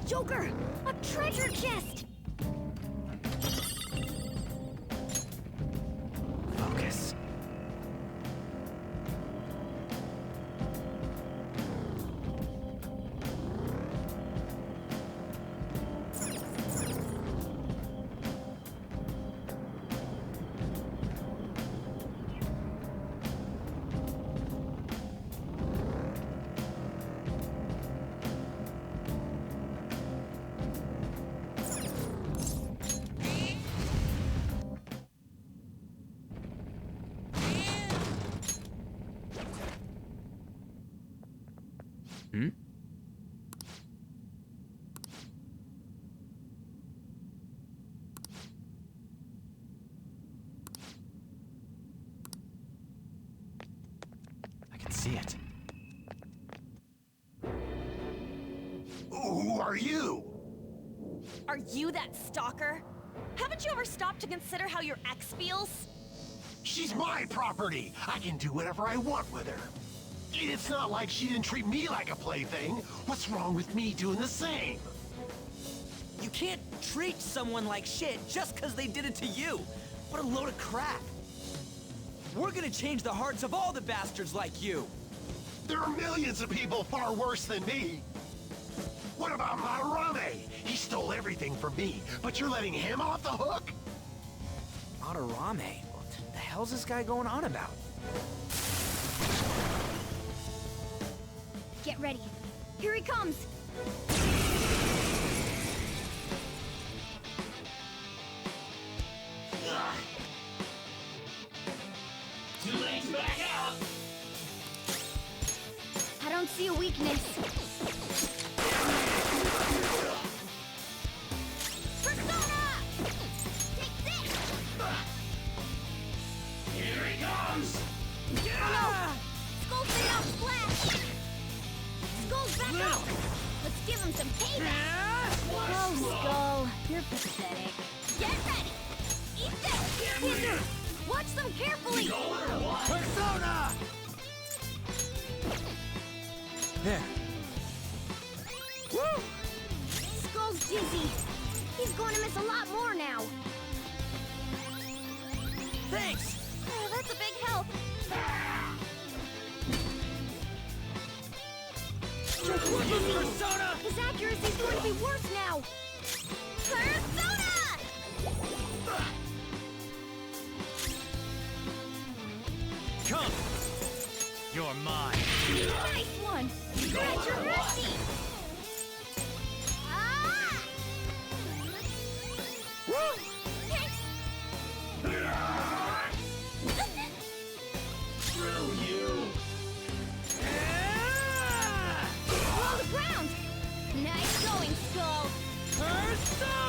Speaker 3: Joker! A treasure chest!
Speaker 11: Focus. Hmm? I can see it.
Speaker 8: Who are you?
Speaker 6: Are you that stalker? Haven't you ever stopped to consider how your ex feels?
Speaker 8: She's my property. I can do whatever I want with her. It's not like she didn't treat me like a plaything. What's wrong with me doing the same?
Speaker 11: You can't treat someone like shit just because they did it to you. What a load of crap. We're gonna change the hearts of all the bastards like you.
Speaker 8: There are millions of people far worse than me. What about Madarame? He stole everything from me, but you're letting him off the hook?
Speaker 11: Madarame? What the hell's this guy going on about?
Speaker 3: Get ready. Here he comes!
Speaker 8: Too late to back up!
Speaker 3: I don't see a weakness. Persona! Take this!
Speaker 8: Here he comes!
Speaker 3: Oh no! Skull's made out splash! Skull's back out! Let's give him some payback! Oh, Skull, you're pathetic. Get ready! Eat this! Wizard! Watch them carefully!
Speaker 8: Persona!
Speaker 11: There.
Speaker 3: Woo! Skull's dizzy. He's going to miss a lot more now.
Speaker 11: Thanks!
Speaker 6: Oh, that's a big help.
Speaker 11: Persona!
Speaker 3: His accuracy's going to be worse now.
Speaker 6: Persona!
Speaker 10: Come! You're mine.
Speaker 3: Nice one! You're at your mercy! Ah! Woo!
Speaker 8: Screw you!
Speaker 3: Roll the ground! Nice going, Skull!
Speaker 11: Persona!